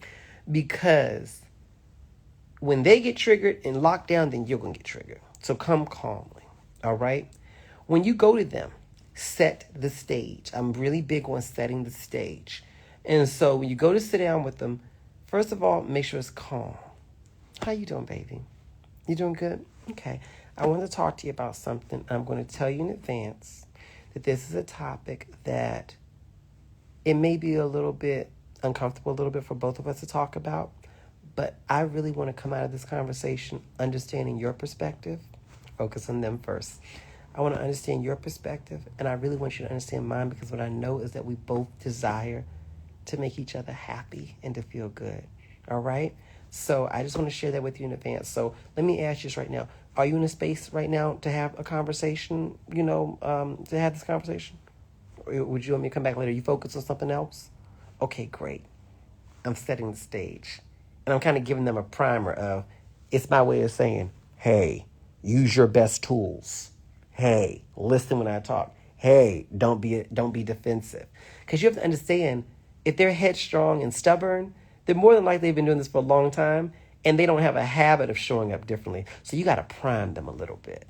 Because when they get triggered and locked down, then you're going to get triggered. So come calmly. All right? When you go to them, set the stage. I'm really big on setting the stage. And so when you go to sit down with them, first of all, make sure it's calm. How you doing, baby? You doing good? Okay. I want to talk to you about something. I'm going to tell you in advance that this is a topic that it may be a little bit uncomfortable, a little bit for both of us to talk about. But I really want to come out of this conversation understanding your perspective. Focus on them first. I want to understand your perspective, and I really want you to understand mine, because what I know is that we both desire to make each other happy and to feel good. All right? So I just want to share that with you in advance. So let me ask you this right now. Are you in a space right now to have a conversation, to have this conversation? Or would you want me to come back later? You focus on something else? Okay, great. I'm setting the stage. And I'm kind of giving them a primer of, it's my way of saying, hey, use your best tools. Hey, listen when I talk. Hey, don't be defensive. Because you have to understand, if they're headstrong and stubborn, they're more than likely they've been doing this for a long time, and they don't have a habit of showing up differently. So you got to prime them a little bit.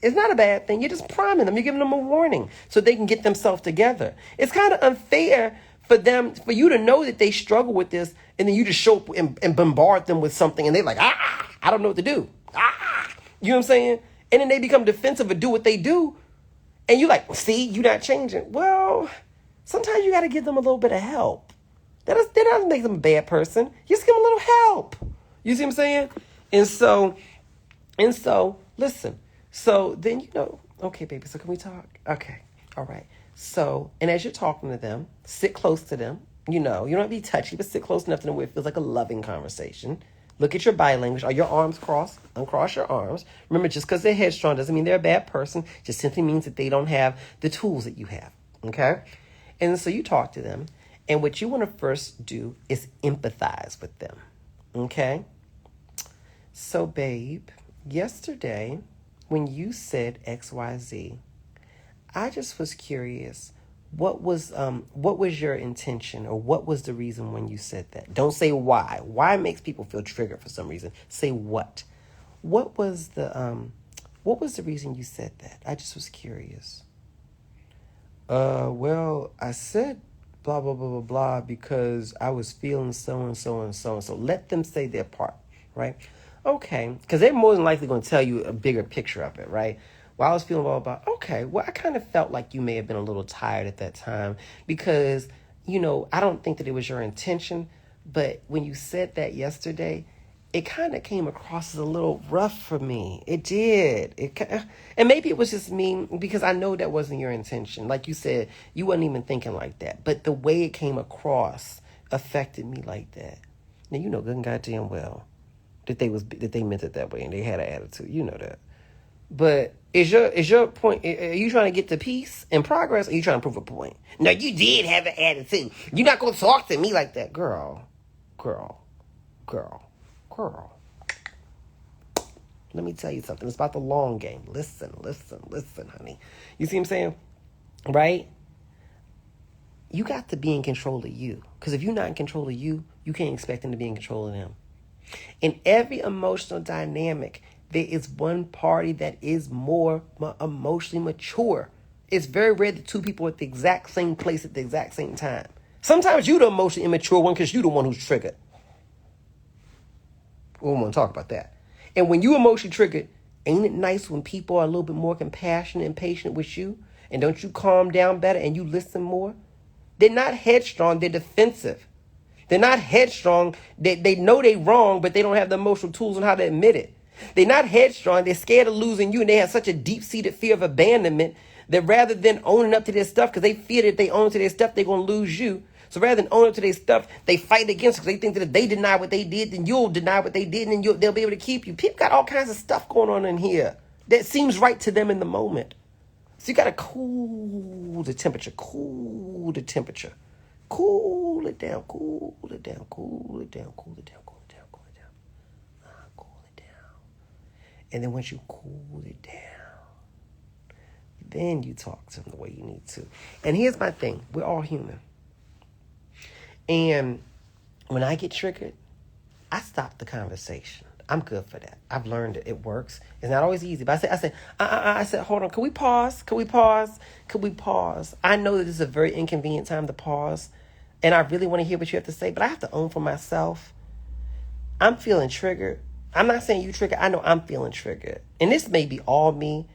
It's not a bad thing. You're just priming them. You're giving them a warning so they can get themselves together. It's kind of unfair for you to know that they struggle with this, and then you just show up and bombard them with something, and they're like, I don't know what to do. You know what I'm saying? And then they become defensive and do what they do. And you're like, see, you're not changing. Well, sometimes you got to give them a little bit of help. That doesn't make them a bad person. You just give them a little help. You see what I'm saying? And so, listen. So then, okay, baby, so can we talk? Okay, all right. So, and as you're talking to them, sit close to them. You don't have to be touchy, but sit close enough to them where it feels like a loving conversation. Look at your body language. Are your arms crossed? Uncross your arms. Remember, just because they're headstrong doesn't mean they're a bad person. Just simply means that they don't have the tools that you have. Okay? And so you talk to them. And what you want to first do is empathize with them. Okay? So, babe, yesterday when you said XYZ, I just was curious. What was your intention, or what was the reason when you said that? Don't say why. Why makes people feel triggered for some reason. Say what. What was the reason you said that? I just was curious. Well, I said blah blah blah blah blah because I was feeling so and so and so and so. Let them say their part, right? Okay, because they're more than likely going to tell you a bigger picture of it, right? Well, I was feeling all about, okay, well, I kind of felt like you may have been a little tired at that time because, I don't think that it was your intention, but when you said that yesterday, it kind of came across as a little rough for me. It did. And maybe it was just me because I know that wasn't your intention. Like you said, you wasn't even thinking like that, but the way it came across affected me like that. Now, you know good and goddamn well that they meant it that way and they had an attitude. You know that. But is your point, are you trying to get to peace and progress, or are you trying to prove a point? No, you did have an attitude. You're not going to talk to me like that. Girl. Let me tell you something. It's about the long game. Listen, honey. You see what I'm saying? Right? you got to be in control of you. Because if you're not in control of you, you can't expect them to be in control of them. In every emotional dynamic, there is one party that is more emotionally mature. It's very rare that two people are at the exact same place at the exact same time. Sometimes you're the emotionally immature one because you're the one who's triggered. We don't want to talk about that. And when you emotionally triggered, ain't it nice when people are a little bit more compassionate and patient with you? And don't you calm down better and you listen more? They're not headstrong, they're defensive. They're not headstrong. They know they're wrong, but they don't have the emotional tools on how to admit it. They're not headstrong. They're scared of losing you, and they have such a deep-seated fear of abandonment that rather than owning up to their stuff, because they fear that if they own to their stuff, they're going to lose you. So rather than own up to their stuff, they fight against it because they think that if they deny what they did, then you'll deny what they did, and they'll be able to keep you. People got all kinds of stuff going on in here that seems right to them in the moment. So you got to cool the temperature, cool it down, cool it down, cool it down, cool it down, cool it down, cool it down, cool it down. And then once you cool it down, then you talk to them the way you need to. And here's my thing. We're all human. And when I get triggered, I stop the conversation. I'm good for that. I've learned it. It works. It's not always easy. But I said, hold on. Can we pause? I know that this is a very inconvenient time to pause. And I really want to hear what you have to say. But I have to own for myself. I'm feeling triggered. I'm not saying you triggered. I know I'm feeling triggered. And this may be all me.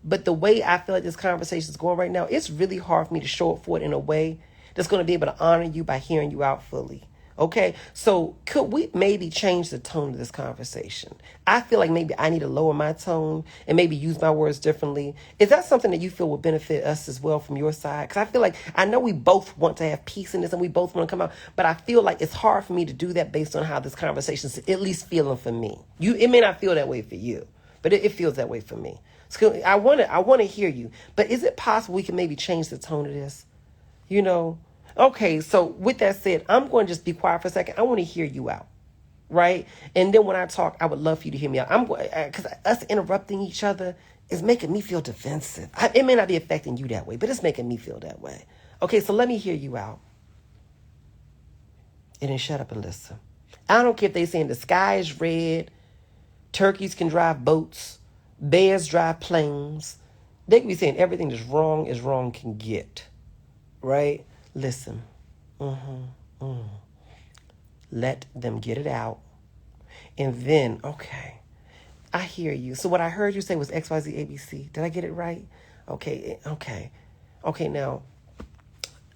But the way I feel like this conversation is going right now, it's really hard for me to show up for it in a way that's going to be able to honor you by hearing you out fully. Okay, so could we maybe change the tone of this conversation? I feel like maybe I need to lower my tone and maybe use my words differently. Is that something that you feel would benefit us as well from your side? Because I feel like, I know we both want to have peace in this and we both want to come out, but I feel like it's hard for me to do that based on how this conversation is at least feeling for me. It may not feel that way for you, but it feels that way for me. So I want to hear you, but is it possible we can maybe change the tone of this? You know? Okay, so with that said, I'm going to just be quiet for a second. I want to hear you out, right? And then when I talk, I would love for you to hear me out. Because us interrupting each other is making me feel defensive. It may not be affecting you that way, but it's making me feel that way. Okay, so let me hear you out. And then shut up and listen. I don't care if they saying the sky is red, turkeys can drive boats, bears drive planes. They can be saying everything that's wrong as wrong can get, right? Listen. Let them get it out. And then, okay, I hear you. So what I heard you say was XYZ ABC. Did I get it right? Okay. Now,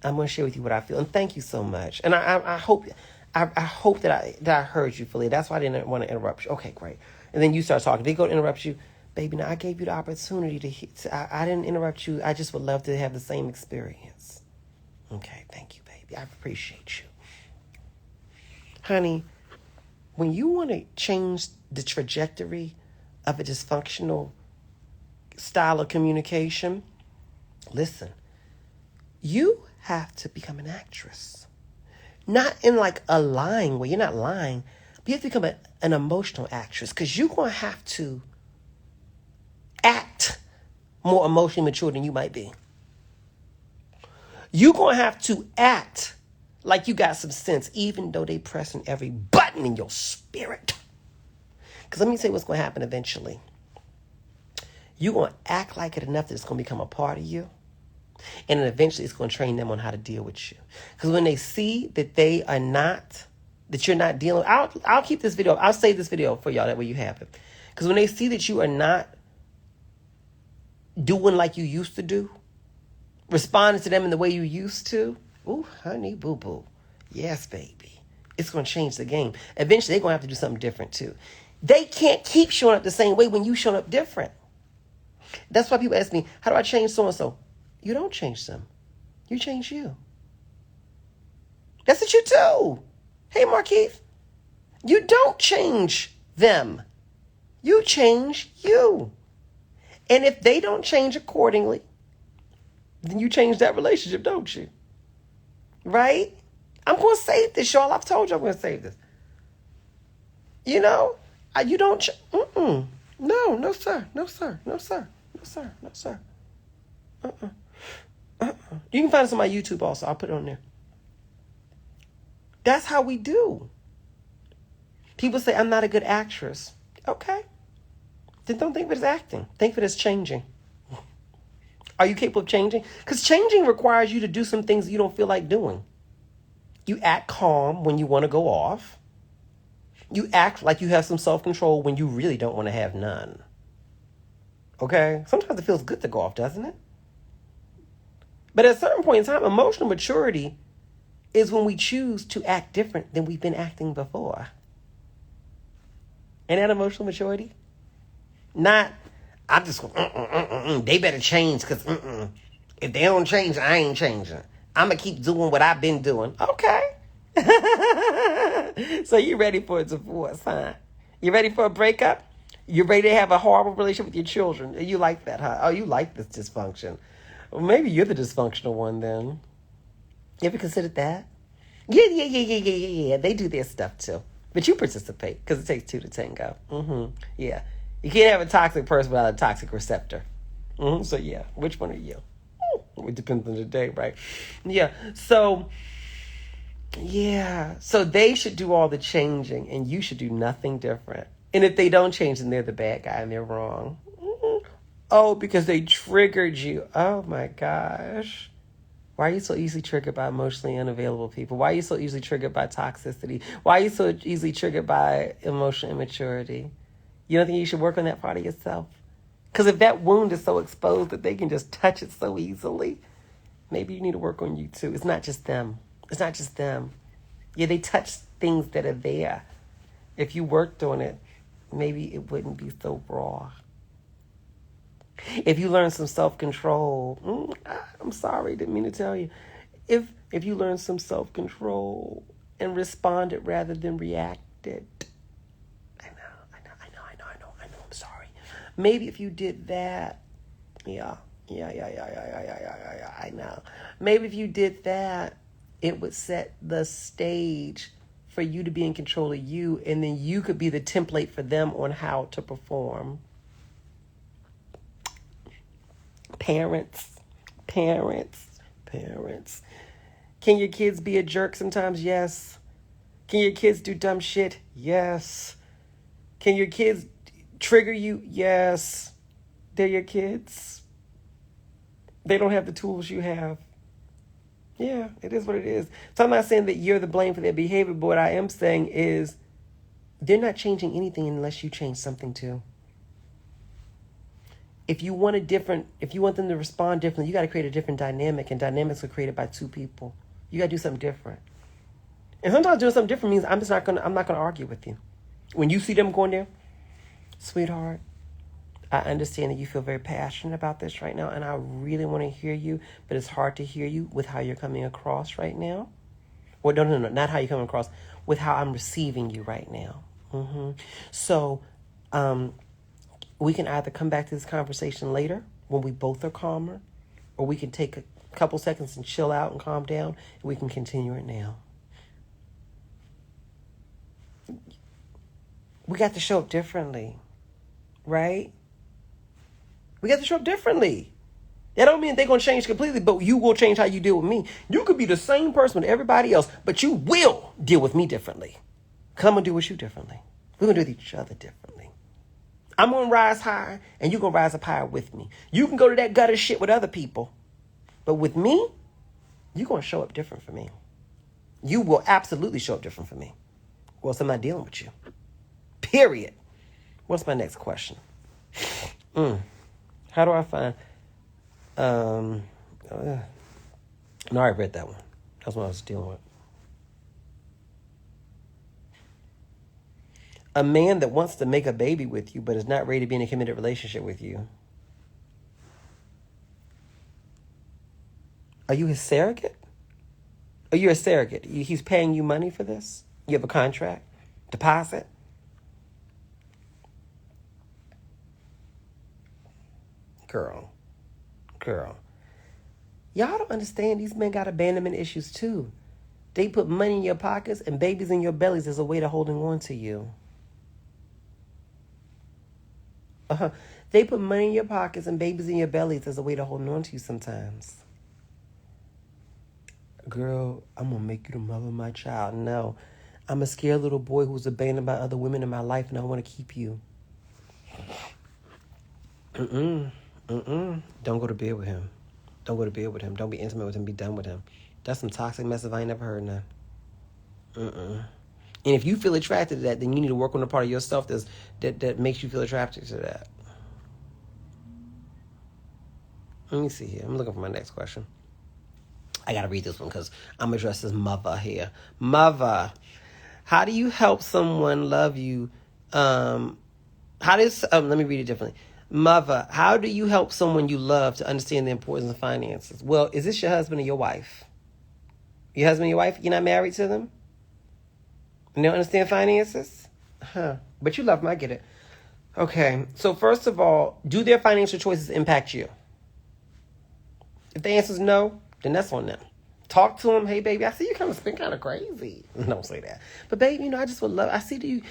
I'm going to share with you what I feel. And thank you so much. And I hope that I heard you fully. That's why I didn't want to interrupt you. Okay, great. And then you start talking. They go to interrupt you. Baby, now I gave you the opportunity I didn't interrupt you. I just would love to have the same experience. Okay, thank you, baby. I appreciate you. Honey, when you want to change the trajectory of a dysfunctional style of communication, listen, you have to become an actress. Not in like a lying way. You're not lying. But you have to become an emotional actress because you're going to have to act more emotionally mature than you might be. You're going to have to act like you got some sense, even though they pressing every button in your spirit. Because let me tell you what's going to happen eventually. You're going to act like it enough that it's going to become a part of you. And then eventually it's going to train them on how to deal with you. Because when they see that they are not, that you're not dealing, I'll keep this video, I'll save this video for y'all, that way you have it. Because when they see that you are not doing like you used to do, responding to them in the way you used to, ooh, honey, boo-boo. Yes, baby. It's going to change the game. Eventually, they're going to have to do something different, too. They can't keep showing up the same way when you show up different. That's why people ask me, how do I change so-and-so? You don't change them. You change you. That's what you do. Hey, Markeith, you don't change them. You change you. And if they don't change accordingly, then you change that relationship, don't you? Right? I'm going to save this, y'all. I've told you I'm going to save this. You know, you don't... No, sir. No, sir. No, sir. No, sir. No, sir. You can find this on my YouTube also. I'll put it on there. That's how we do. People say, I'm not a good actress. Okay. Then don't think of it as acting. Think of it as changing. Are you capable of changing? Because changing requires you to do some things you don't feel like doing. You act calm when you want to go off. You act like you have some self-control when you really don't want to have none. Okay? Sometimes it feels good to go off, doesn't it? But at a certain point in time, emotional maturity is when we choose to act different than we've been acting before. Ain't that emotional maturity? Not, I'm just going, they better change because if they don't change, I ain't changing. I'm going to keep doing what I've been doing. Okay. So you ready for a divorce, huh? You ready for a breakup? You ready to have a horrible relationship with your children? You like that, huh? Oh, you like this dysfunction. Well, maybe you're the dysfunctional one then. You ever considered that? Yeah. They do their stuff too. But you participate because it takes two to tango. Yeah. You can't have a toxic person without a toxic receptor. So yeah, which one are you? It depends on the day, right? Yeah. So they should do all the changing and you should do nothing different. And if they don't change, then they're the bad guy and they're wrong. Oh, because they triggered you. Oh my gosh. Why are you so easily triggered by emotionally unavailable people? Why are you so easily triggered by toxicity? Why are you so easily triggered by emotional immaturity? You don't think you should work on that part of yourself? Because if that wound is so exposed that they can just touch it so easily, maybe you need to work on you too. It's not just them. Yeah, they touch things that are there. If you worked on it, maybe it wouldn't be so raw. If you learn some self-control, I'm sorry, didn't mean to tell you. If you learn some self-control and responded rather than reacted, I know, I'm sorry. Maybe if you did that, yeah, I know. Maybe if you did that, it would set the stage for you to be in control of you, and then you could be the template for them on how to perform. Parents. Can your kids be a jerk sometimes? Yes. Can your kids do dumb shit? Yes. Can your kids trigger you? Yes. They're your kids. They don't have the tools you have. Yeah, it is what it is. So I'm not saying that you're the blame for their behavior, but what I am saying is they're not changing anything unless you change something too. If you want them to respond differently, you got to create a different dynamic, and dynamics are created by two people. You got to do something different. And sometimes doing something different means I'm not going to argue with you. When you see them going there, sweetheart, I understand that you feel very passionate about this right now, and I really want to hear you, but it's hard to hear you with how you're coming across right now. Or no, not how you're coming across, with how I'm receiving you right now. So, we can either come back to this conversation later when we both are calmer, or we can take a couple seconds and chill out and calm down, and we can continue it now. We got to show up differently, right? We got to show up differently. That don't mean they're going to change completely, but you will change how you deal with me. You could be the same person with everybody else, but you will deal with me differently. Come and do with you differently. We're going to do with each other differently. I'm going to rise higher, and you're going to rise up higher with me. You can go to that gutter shit with other people, but with me, you're going to show up different for me. You will absolutely show up different for me, or else I'm not dealing with you. Period. What's my next question? How do I find... No, I read that one. That's what I was dealing with. A man that wants to make a baby with you but is not ready to be in a committed relationship with you. Are you his surrogate? Are you a surrogate? He's paying you money for this? You have a contract? Deposit? Girl. Y'all don't understand, these men got abandonment issues too. They put money in your pockets and babies in your bellies as a way to holding on to you. They put money in your pockets and babies in your bellies as a way to holding on to you sometimes. girl, I'm going to make you the mother of my child. No. I'm a scared little boy who's abandoned by other women in my life, and I want to keep you. Don't go to bed with him. Don't go to bed with him. Don't be intimate with him. Be done with him. That's some toxic mess if I ain't never heard none. And if you feel attracted to that, then you need to work on the part of yourself that makes you feel attracted to that. Let me see here. I'm looking for my next question. I got to read this one because I'm addressed as mother here. Mother, how do you help someone love you? Let me read it differently. Mother, how do you help someone you love to understand the importance of finances? Well, is this your husband or your wife? Your husband or your wife? You're not married to them? And they don't understand finances? But you love them, I get it. Okay, so first of all, do their financial choices impact you? If the answer is no, then that's on them. Talk to them. Hey, baby, I see you kind of spend kind of crazy. Don't say that. But, baby, I just would love, I see a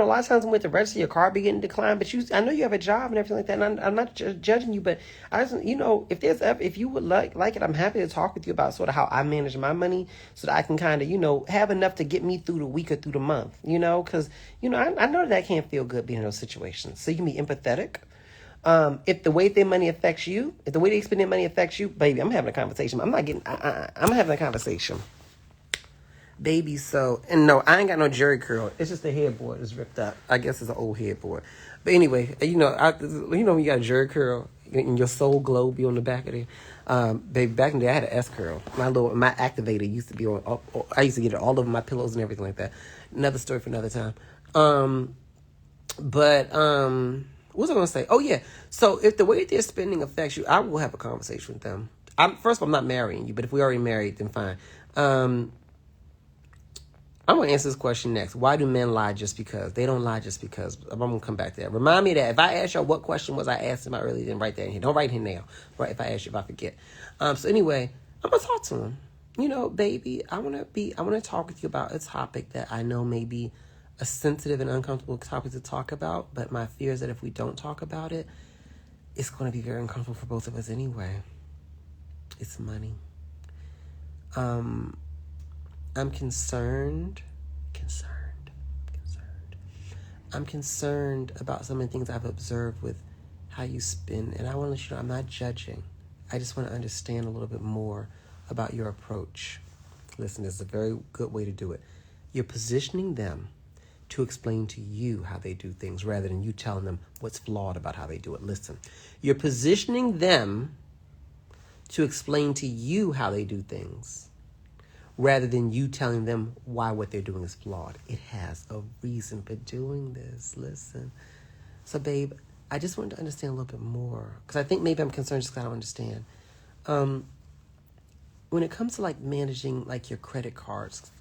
lot of times when at the register, your car be getting declined, but I know you have a job and everything like that, and I'm not judging you, but I just, if you would like it, I'm happy to talk with you about sort of how I manage my money so that I can kind of, have enough to get me through the week or through the month, because, I know that can't feel good being in those situations. So you can be empathetic. If the way their money affects you, if the way they spend their money affects you, baby, I'm having a conversation. I'm having a conversation. Baby, and no, I ain't got no jerry curl. It's just the headboard is ripped up. I guess it's an old headboard. But anyway, when you got a jerry curl and your soul globe be on the back of it. Baby, back in the day, I had an S curl. My activator used to be on, I used to get it all over my pillows and everything like that. Another story for another time. What was I going to say? Oh, yeah. So if the way they're spending affects you, I will have a conversation with them. First of all, I'm not marrying you, but if we already married, then fine. I'm going to answer this question next. Why do men lie just because? They don't lie just because. I'm going to come back to that. Remind me of that. If I ask y'all what question was I asked him earlier, then write that in here. Don't write it in now. Right? If I ask you, if I forget. So anyway, I'm going to talk to him. Baby, I want to talk with you about a topic that I know may be a sensitive and uncomfortable topic to talk about, but my fear is that if we don't talk about it, it's going to be very uncomfortable for both of us anyway. It's money. I'm concerned. I'm concerned about some of the things I've observed with how you spend, and I want to let you know I'm not judging. I just want to understand a little bit more about your approach. Listen, this is a very good way to do it. You're positioning them to explain to you how they do things rather than you telling them what's flawed about how they do it. Listen, you're positioning them to explain to you how they do things rather than you telling them why what they're doing is flawed. It has a reason for doing this. Listen. So, babe, I just wanted to understand a little bit more because I think maybe I'm concerned just because I don't understand. When it comes to managing your credit cards,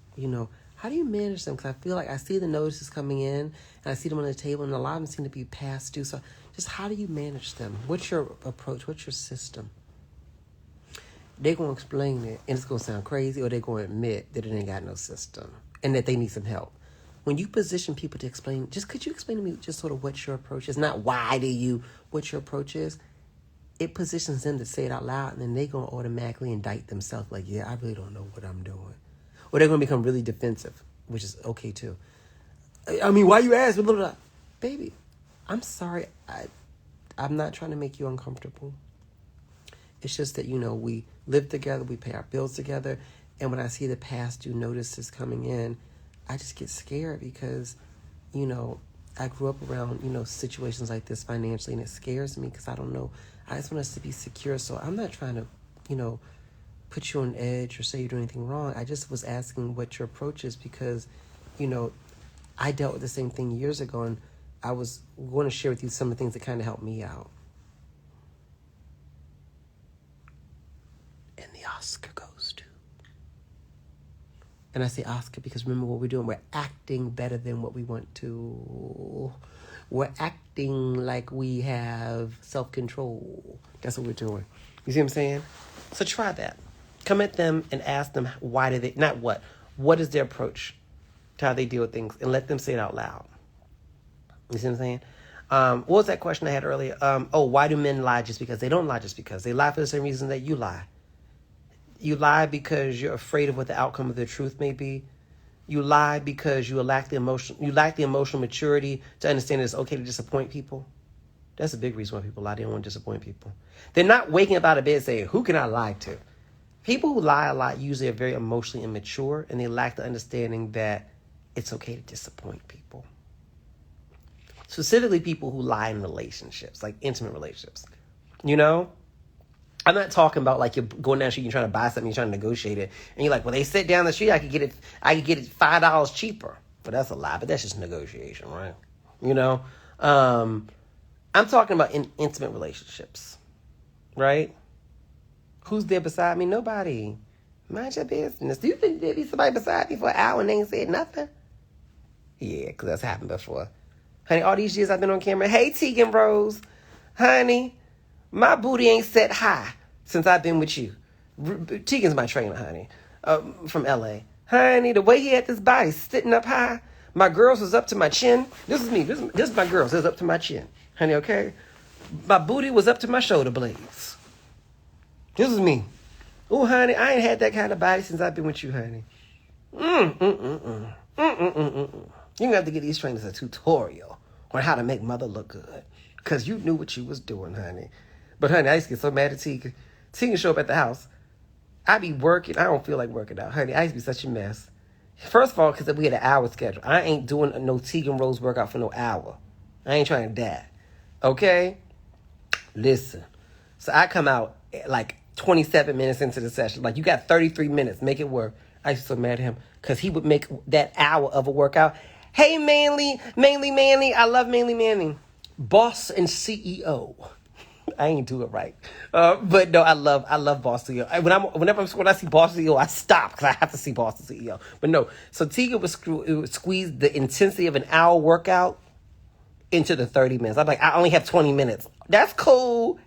how do you manage them? Because I feel like I see the notices coming in, and I see them on the table, and a lot of them seem to be past due. So just how do you manage them? What's your approach? What's your system? They're going to explain it, and it's going to sound crazy, or they're going to admit that it ain't got no system and that they need some help. When you position people to explain, could you explain to me just sort of what your approach is? Not why do you, what your approach is. It positions them to say it out loud, and then they're going to automatically indict themselves yeah, I really don't know what I'm doing. Or they're going to become really defensive, which is okay, too. I mean, why you ask? Blah, blah, blah. Baby, I'm sorry. I'm not trying to make you uncomfortable. It's just that, we live together. We pay our bills together. And when I see the past due notices coming in, I just get scared because, I grew up around, situations like this financially, and it scares me because I don't know. I just want us to be secure. So I'm not trying to, put you on edge or say you're doing anything wrong. I just was asking what your approach is because, I dealt with the same thing years ago, and I was going to share with you some of the things that kind of helped me out. And the Oscar goes to. And I say Oscar because remember what we're doing. We're acting better than what we want to. We're acting like we have self-control. That's what we're doing. You see what I'm saying? So try that. Come at them and ask them why do they, not what is their approach to how they deal with things, and let them say it out loud. You see what I'm saying? What was that question I had earlier? Why do men lie just because? They don't lie just because. They lie for the same reason that you lie. You lie because you're afraid of what the outcome of the truth may be. You lie because you lack the emotional maturity to understand that it's okay to disappoint people. That's a big reason why people lie. They don't want to disappoint people. They're not waking up out of bed saying, who can I lie to? People who lie a lot usually are very emotionally immature, and they lack the understanding that it's okay to disappoint people. Specifically people who lie in relationships, like intimate relationships. You know? I'm not talking about like you're going down the street, you're trying to buy something, you're trying to negotiate it, and you're like, well, they sit down the street, I could get it $5 cheaper. But that's a lie, but that's just negotiation, right? You know? I'm talking about in intimate relationships, right? Who's there beside me? Nobody. Mind your business. Do you think there'd be somebody beside me for an hour and they ain't said nothing? Yeah, because that's happened before. Honey, all these years I've been on camera. Hey, Tegan Rose. Honey, my booty ain't set high since I've been with you. Tegan's my trainer, honey, from L.A. Honey, the way he had this body sitting up high, my girls was up to my chin. This is me. This is my girls. It was up to my chin. Honey, okay? My booty was up to my shoulder blades. This is me. Oh, honey, I ain't had that kind of body since I've been with you, honey. You're going to have to give these trainers a tutorial on how to make mother look good. Because you knew what you was doing, honey. But, honey, I used to get so mad at Tegan. Tegan show up at the house. I be working. I don't feel like working out, honey. I used to be such a mess. First of all, because we had an hour schedule. I ain't doing no Tegan Rose workout for no hour. I ain't trying to die. Okay? Listen. So I come out like 27 minutes into the session. Like, you got 33 minutes. Make it work. I used to be so mad at him because he would make that hour of a workout. Hey, Manly. I love Manly. Boss and CEO. I ain't do it right. But no, I love Boss CEO. When I see Boss CEO, I stop because I have to see Boss CEO. But no, so Tegan would squeeze the intensity of an hour workout into the 30 minutes. I'm like, I only have 20 minutes. That's cool.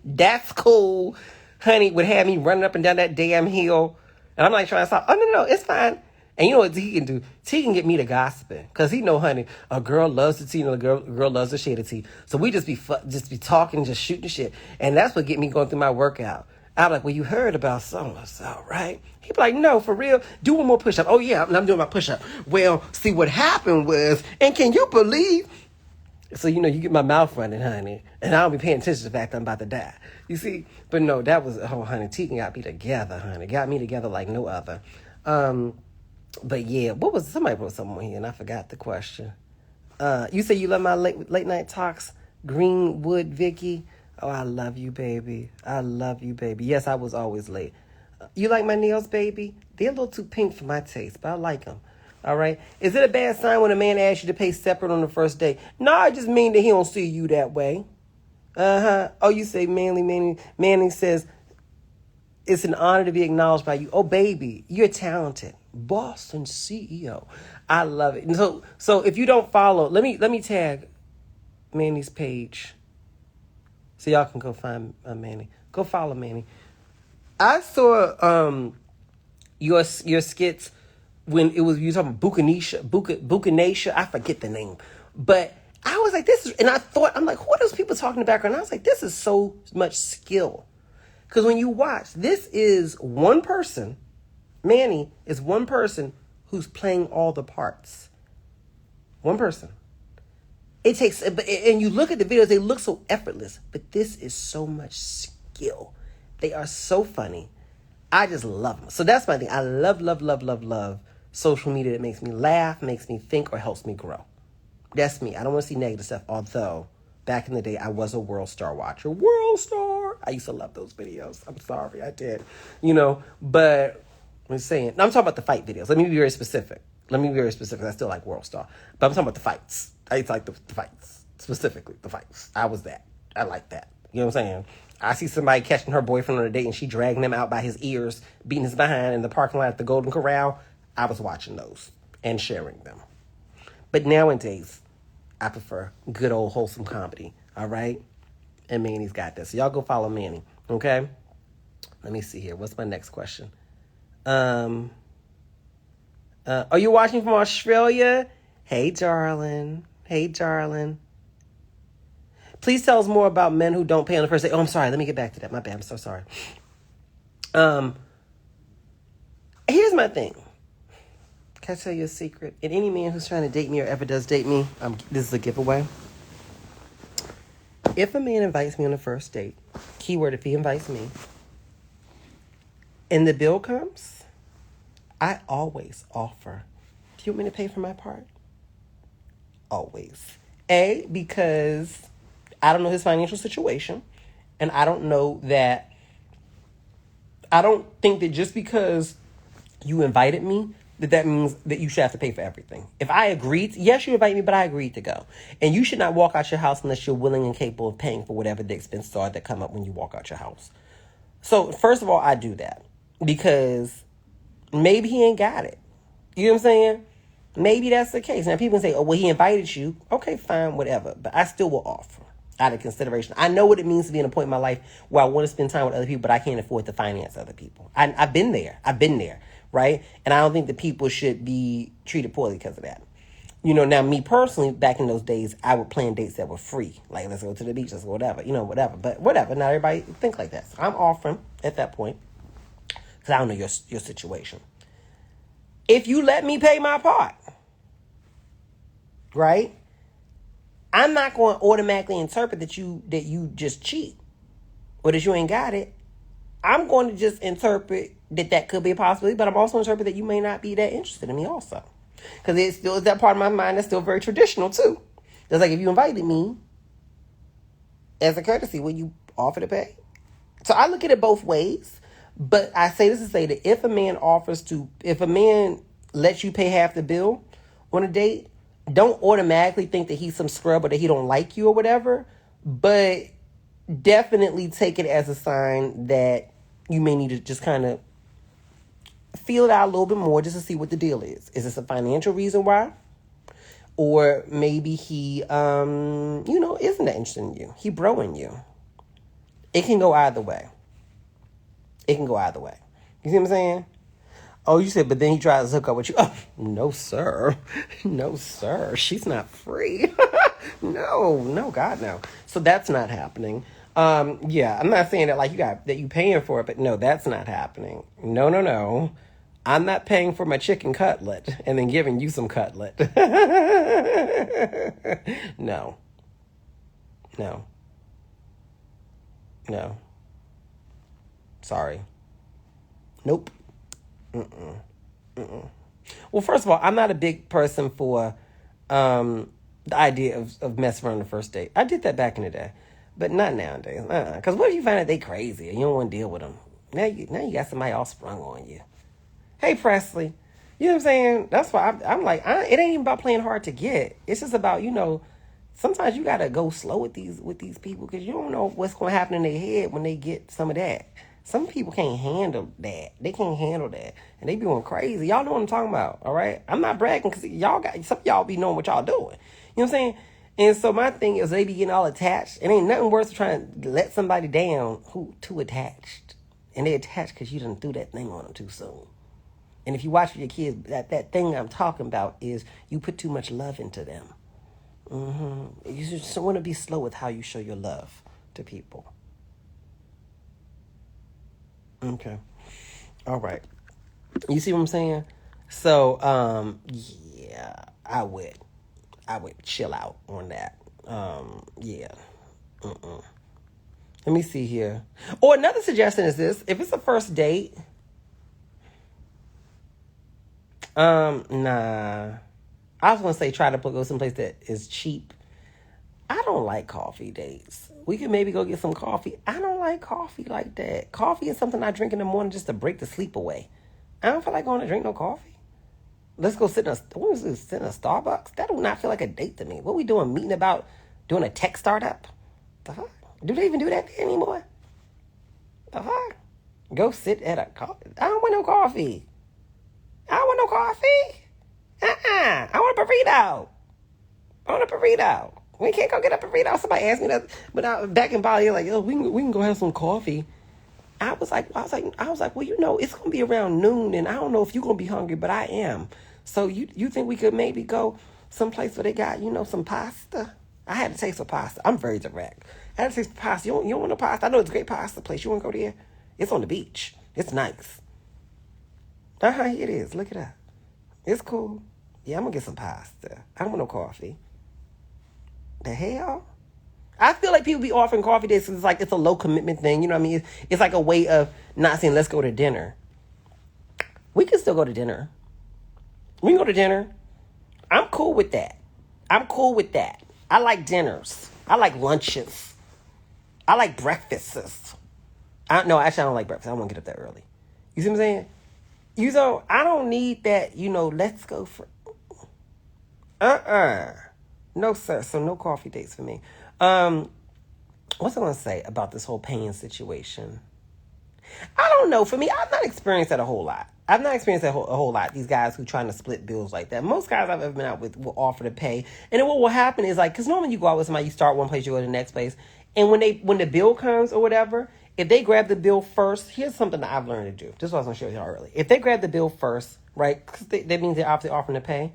Honey would have me running up and down that damn hill. And I'm like trying to stop. Oh, no, it's fine. And you know what T can do? T can get me to gossiping. Because he know, honey, a girl loves the tea and a girl loves the shade of tea. So we just be talking, just shooting shit. And that's what get me going through my workout. I'm like, well, you heard about so-and-so, right? He be like, no, for real. Do one more push-up. Oh, yeah, I'm doing my push-up. Well, see, what happened was, and can you believe... So, you get my mouth running, honey. And I don't be paying attention to the fact I'm about to die. You see? But no, that was, honey, Tegan got me together, honey. Got me together like no other. But yeah, somebody wrote something on here and I forgot the question. You say you love my late night talks, Greenwood Vicky. Oh, I love you, baby. Yes, I was always late. You like my nails, baby? They're a little too pink for my taste, but I like them. All right. Is it a bad sign when a man asks you to pay separate on the first date? No, I just mean that he don't see you that way. Oh, you say Manly says, it's an honor to be acknowledged by you. Oh, baby, you're talented. Boston CEO. I love it. And so if you don't follow, let me tag Manny's page so y'all can go find Manny. Go follow Manny. I saw your skits when it was you talking about Bukanesha. I forget the name, but I was like, I'm like, who are those people talking in the background? And I was like, this is so much skill. Because when you watch, this is one person, Manny is one person who's playing all the parts. One person. It takes, and you look at the videos, they look so effortless, but this is so much skill. They are so funny. I just love them. So that's my thing. I love social media that makes me laugh, makes me think, or helps me grow. That's me. I don't want to see negative stuff, although back in the day, I was a World Star watcher. World Star! I used to love those videos. I'm sorry, I did. But I'm saying, I'm talking about the fight videos. Let me be very specific. I still like World Star. But I'm talking about the fights. I used to like the fights. Specifically, the fights. I was that. I like that. You know what I'm saying? I see somebody catching her boyfriend on a date and she dragging him out by his ears, beating his behind in the parking lot at the Golden Corral. I was watching those and sharing them. But nowadays, I prefer good old wholesome comedy. All right? And Manny's got this. So y'all go follow Manny. Okay? Let me see here. What's my next question? Are you watching from Australia? Hey, darling. Please tell us more about men who don't pay on the first date. Oh, I'm sorry. Let me get back to that. My bad. I'm so sorry. Here's my thing. Can I tell you a secret? And any man who's trying to date me or ever does date me, this is a giveaway. If a man invites me on a first date, keyword if he invites me, and the bill comes, I always offer, do you want me to pay for my part? Always. Because I don't know his financial situation, and I don't think that just because you invited me, that means that you should have to pay for everything. If I agreed, yes, you invite me, but I agreed to go. And you should not walk out your house unless you're willing and capable of paying for whatever the expenses are that come up when you walk out your house. So, first of all, I do that because maybe he ain't got it. You know what I'm saying? Maybe that's the case. Now, people say, oh, well, he invited you. Okay, fine, whatever. But I still will offer out of consideration. I know what it means to be in a point in my life where I want to spend time with other people, but I can't afford to finance other people. I've been there. Right? And I don't think that people should be treated poorly because of that. You know, now me personally, back in those days, I would plan dates that were free. Like, let's go to the beach, let's go whatever, whatever. But whatever, not everybody think like that. So I'm offering at that point because I don't know your situation. If you let me pay my part, right? I'm not going to automatically interpret that you just cheat or that you ain't got it. I'm going to just interpret that could be a possibility, but I'm also interpret that you may not be that interested in me also. Because it still is that part of my mind that's still very traditional too. Just like if you invited me as a courtesy, will you offer to pay? So I look at it both ways, but I say this to say that if a man lets you pay half the bill on a date, don't automatically think that he's some scrub or that he don't like you or whatever, but definitely take it as a sign that you may need to just kind of feel it out a little bit more just to see what the deal is. Is this a financial reason why? Or maybe he, isn't that interested in you. He broing you. It can go either way. You see what I'm saying? Oh, you said, but then he tries to hook up with you. Oh, no, sir. No, sir. She's not free. No, God, no. So that's not happening. Yeah, I'm not saying that you paying for it, but no, that's not happening. No. I'm not paying for my chicken cutlet and then giving you some cutlet. No. Sorry. Nope. Well, first of all, I'm not a big person for the idea of messing around the first date. I did that back in the day, but not nowadays. Because what if you find out they crazy and you don't want to deal with them? Now you got somebody all sprung on you. Hey, Presley. You know what I'm saying? That's why I'm like, it ain't even about playing hard to get. It's just about, sometimes you got to go slow with these people because you don't know what's going to happen in their head when they get some of that. Some people can't handle that. They can't handle that. And they be going crazy. Y'all know what I'm talking about, all right? I'm not bragging because some of y'all be knowing what y'all doing. You know what I'm saying? And so my thing is they be getting all attached. It ain't nothing worse than trying to let somebody down who too attached. And they attached because you done threw that thing on them too soon. And if you watch with your kids, that thing I'm talking about is you put too much love into them. You just want to be slow with how you show your love to people. Okay. All right. You see what I'm saying? So, yeah, I would chill out on that. Yeah. Let me see here. Or another suggestion is this. If it's a first date, nah. I was going to say try to go someplace that is cheap. I don't like coffee dates. We can maybe go get some coffee. I don't like coffee like that. Coffee is something I drink in the morning just to break the sleep away. I don't feel like going to drink no coffee. Let's go sit in a Starbucks. That do not feel like a date to me. What we doing? Meeting about doing a tech startup? The fuck? Do they even do that anymore? The fuck? Go sit at a coffee. I don't want no coffee. I don't want no coffee. I want a burrito. We can't go get a burrito. Somebody asked me that, but back in Bali, like, we can go have some coffee. I was like, well, it's gonna be around noon, and I don't know if you're gonna be hungry, but I am. So you think we could maybe go someplace where they got, some pasta? I had to taste some pasta. I'm very direct. I had to taste pasta. You don't want no pasta? I know it's a great pasta place. You want to go there? It's on the beach. It's nice. It is. Look it up. It's cool. Yeah, I'm gonna get some pasta. I don't want no coffee. The hell? I feel like people be offering coffee dates because it's a low commitment thing. You know what I mean? It's like a way of not saying let's go to dinner. We can still go to dinner. We can go to dinner. I'm cool with that. I like dinners. I like lunches. I like breakfasts. Actually, I don't like breakfast. I don't want to get up that early. You see what I'm saying? I don't need that, let's go for... No, sir. So no coffee dates for me. What's I going to say about this whole paying situation? I don't know. For me, I've not experienced that a whole lot. A whole lot. These guys who trying to split bills like that. Most guys I've ever been out with will offer to pay. And then what will happen is because normally you go out with somebody, you start one place, you go to the next place. And when the bill comes or whatever, if they grab the bill first, here's something that I've learned to do. This is what I was going to show you earlier. If they grab the bill first, right, because that means they're obviously offering to pay.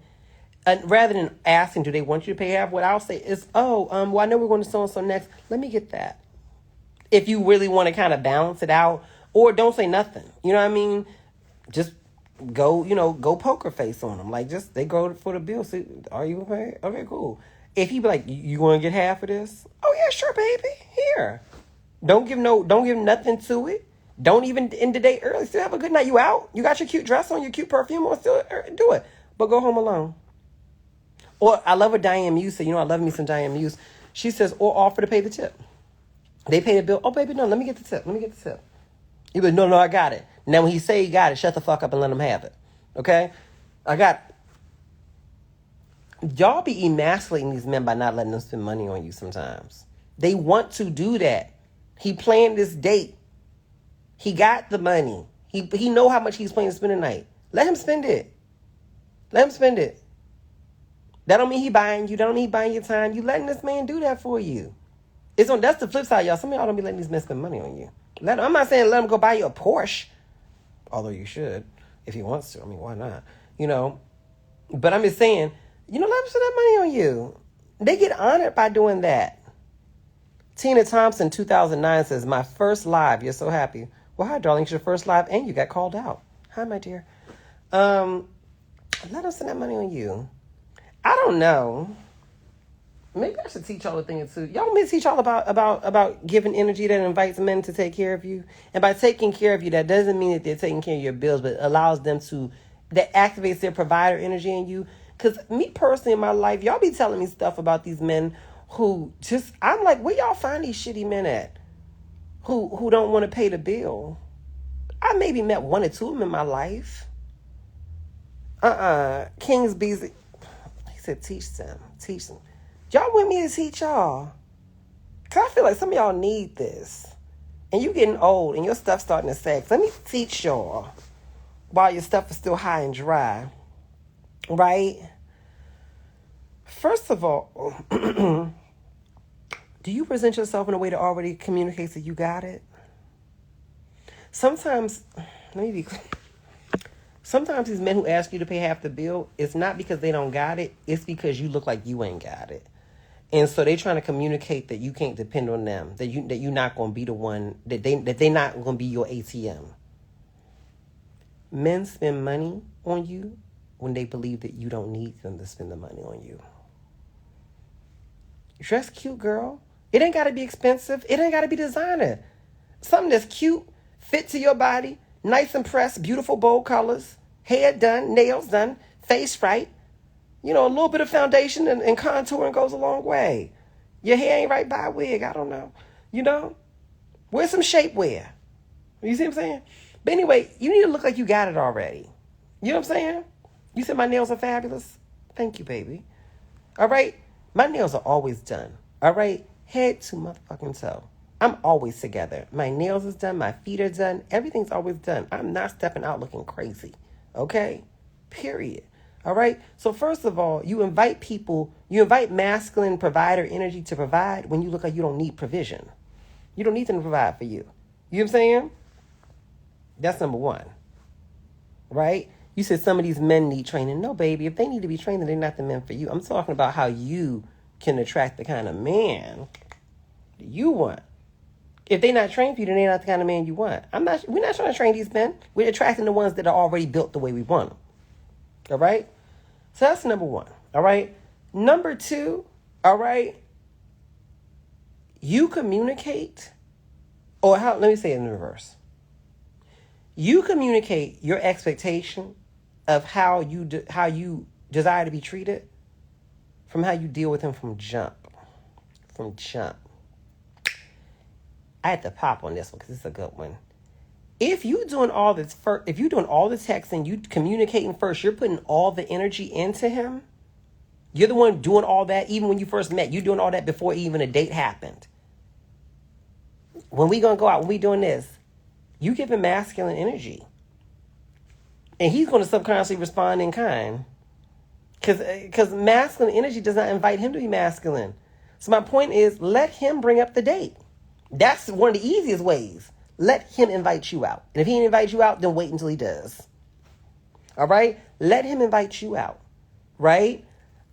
Rather than asking, do they want you to pay half? What I'll say is, well, I know we're going to so-and-so next. Let me get that. If you really want to kind of balance it out, or don't say nothing. You know what I mean? Just go poker face on them. They go for the bill. See, are you going to pay? Okay, cool. If he be like, you want to get half of this? Oh, yeah, sure, baby. Here. Don't give nothing to it. Don't even end the day early. Still have a good night. You out? You got your cute dress on, your cute perfume on? Still do it. But go home alone. Or I love what Diane Muse said. I love me some Diane Muse. She says, or offer to pay the tip. They pay the bill. Oh, baby, no, let me get the tip. You be like, no, I got it. Now when he say he got it, shut the fuck up and let him have it. Okay? Y'all be emasculating these men by not letting them spend money on you sometimes. They want to do that. He planned this date. He got the money. He know how much he's planning to spend tonight. Let him spend it. That don't mean he buying you. That don't mean he buying your time. You letting this man do that for you. That's the flip side, y'all. Some of y'all don't be letting these men spend money on you. I'm not saying let him go buy you a Porsche. Although you should, if he wants to. I mean, why not? But I'm just saying, let him spend that money on you. They get honored by doing that. Tina Thompson, 2009, says, my first live. You're so happy. Well, hi, darling. It's your first live and you got called out. Hi, my dear. Let him spend that money on you. I don't know. Maybe I should teach y'all a thing or two. Y'all want me to teach y'all about giving energy that invites men to take care of you? And by taking care of you, that doesn't mean that they're taking care of your bills, but allows them that activates their provider energy in you. Because me personally in my life, y'all be telling me stuff about these men who I'm like, where y'all find these shitty men at? Who don't want to pay the bill? I maybe met one or two of them in my life. King's busy. He said, teach them. Y'all want me to teach y'all? Because I feel like some of y'all need this. And you getting old and your stuff's starting to sag. Let me teach y'all while your stuff is still high and dry. Right? First of all, do you present yourself in a way that already communicates that you got it? Sometimes these men who ask you to pay half the bill, it's not because they don't got it. It's because you look like you ain't got it. And so they're trying to communicate that you can't depend on them, that you're not going to be the one, that they're not going to be your ATM. Men spend money on you when they believe that you don't need them to spend the money on you. Dress cute, girl. It ain't got to be expensive. It ain't got to be designer. Something that's cute, fit to your body, nice and pressed, beautiful, bold colors, hair done, nails done, face right. A little bit of foundation and contouring goes a long way. Your hair ain't right, buy a wig. I don't know. Wear some shapewear. You see what I'm saying? But anyway, you need to look like you got it already. You know what I'm saying? You said my nails are fabulous. Thank you, baby. All right? My nails are always done. All right? Head to motherfucking toe. I'm always together. My nails is done. My feet are done. Everything's always done. I'm not stepping out looking crazy. Okay? Period. All right? So first of all, you invite masculine provider energy to provide when you look like you don't need provision. You don't need them to provide for you. You know what I'm saying? That's number one. Right? You said some of these men need training. No, baby. If they need to be trained, then they're not the men for you. I'm talking about how you can attract the kind of man that you want. If they're not trained for you, then they're not the kind of man you want. We're not trying to train these men. We're attracting the ones that are already built the way we want them. All right? So that's number one. All right? Number two, all right, you communicate, let me say it in reverse. You communicate your expectation of how you desire to be treated from how you deal with him from jump. I had to pop on this one because it's a good one. If you're doing all this first, if you're doing all the texting, you communicating first, you're putting all the energy into him. You're the one doing all that even when you first met. You're doing all that before even a date happened. When we gonna go out, when we doing this, you give him masculine energy. And he's going to subconsciously respond in kind. Because masculine energy does not invite him to be masculine. So my point is, let him bring up the date. That's one of the easiest ways. Let him invite you out. And if he didn't invite you out, then wait until he does. All right? Let him invite you out. Right?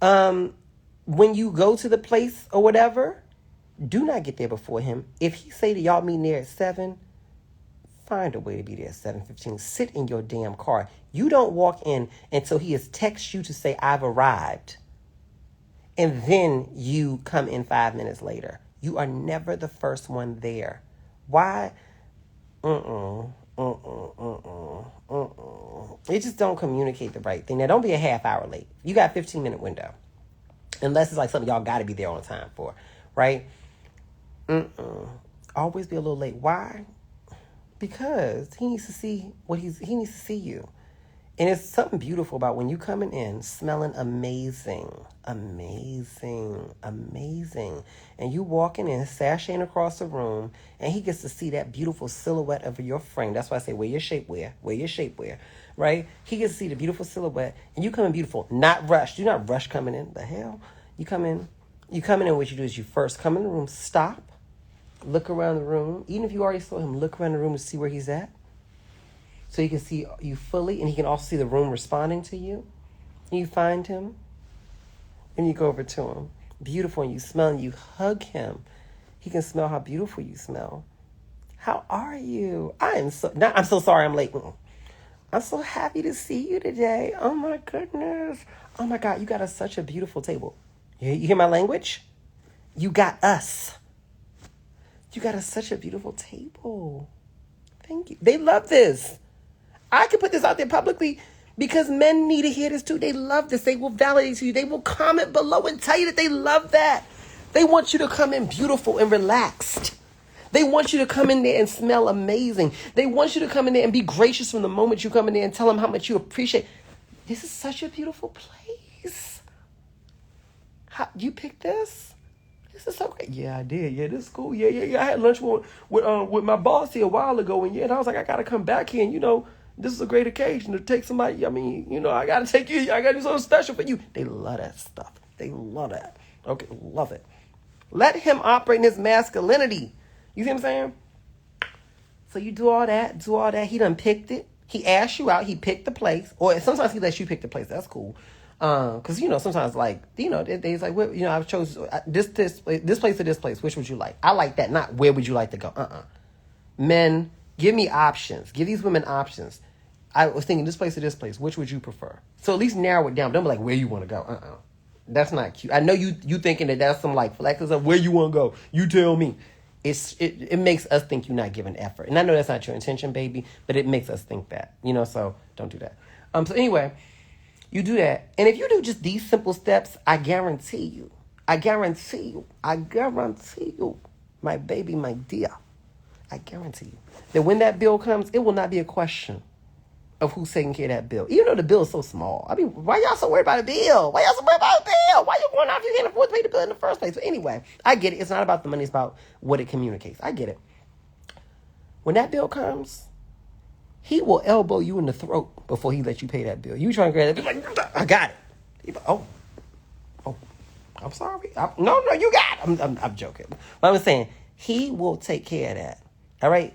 When you go to the place or whatever, do not get there before him. If he say that y'all meeting there at 7, find a way to be there at 7:15. Sit in your damn car. You don't walk in until he has texted you to say, I've arrived. And then you come in 5 minutes later. You are never the first one there. Why? They just don't communicate the right thing. Now, don't be a half hour late. You got a 15-minute window. Unless it's like something y'all got to be there on time for. Right? Always be a little late. Why? Because he needs to see he needs to see you. And it's something beautiful about when you coming in smelling amazing. And you walking in, sashaying across the room, and he gets to see that beautiful silhouette of your frame. That's why I say wear your shapewear, right? He gets to see the beautiful silhouette, and you coming beautiful, not rushed. Do not rush coming in. The hell? You come in, what you do is you first come in the room, stop, look around the room. Even if you already saw him, look around the room to see where he's at. So he can see you fully, and he can also see the room responding to you. And you find him, and you go over to him. Beautiful, and you smell, and you hug him. He can smell how beautiful you smell. How are you? I'm so sorry I'm late. I'm so happy to see you today. Oh, my goodness. Oh, my God, you got such a beautiful table. You hear my language? You got us. You got such a beautiful table. Thank you. They love this. I can put this out there publicly because men need to hear this too. They love this. They will validate to you. They will comment below and tell you that they love that. They want you to come in beautiful and relaxed. They want you to come in there and smell amazing. They want you to come in there and be gracious from the moment you come in there and tell them how much you appreciate. This is such a beautiful place. You picked this? This is so great. Yeah, I did. Yeah, this is cool. Yeah. I had lunch with my boss here a while ago, and I was like, I gotta come back here, and this is a great occasion to take somebody. I mean, I gotta take you. I gotta do something special for you. They love that stuff. They love that. Okay, love it. Let him operate in his masculinity. You see what I'm saying? So you do all that. He done picked it. He asked you out. He picked the place, or sometimes he lets you pick the place. That's cool. Because sometimes he's like, I chose this place or this place. Which would you like? I like that. Not where would you like to go? Men, give me options. Give these women options. I was thinking this place or this place. Which would you prefer? So at least narrow it down. Don't be like where you want to go. That's not cute. I know you thinking that's some like flexes of where you want to go. You tell me. It makes us think you're not giving effort, and I know that's not your intention, baby. But it makes us think that. So don't do that. So anyway. You do that. And if you do just these simple steps, I guarantee you, my baby, my dear, I guarantee you that when that bill comes, it will not be a question of who's taking care of that bill. Even though the bill is so small. I mean, why y'all so worried about a bill? Why you going out if you can't afford to pay the bill in the first place? But anyway, I get it. It's not about the money. It's about what it communicates. I get it. When that bill comes, he will elbow you in the throat before he lets you pay that bill. You trying to grab that bill, like, I got it. He like, oh, I'm sorry. No, you got it. I'm joking. But I'm saying, he will take care of that. All right?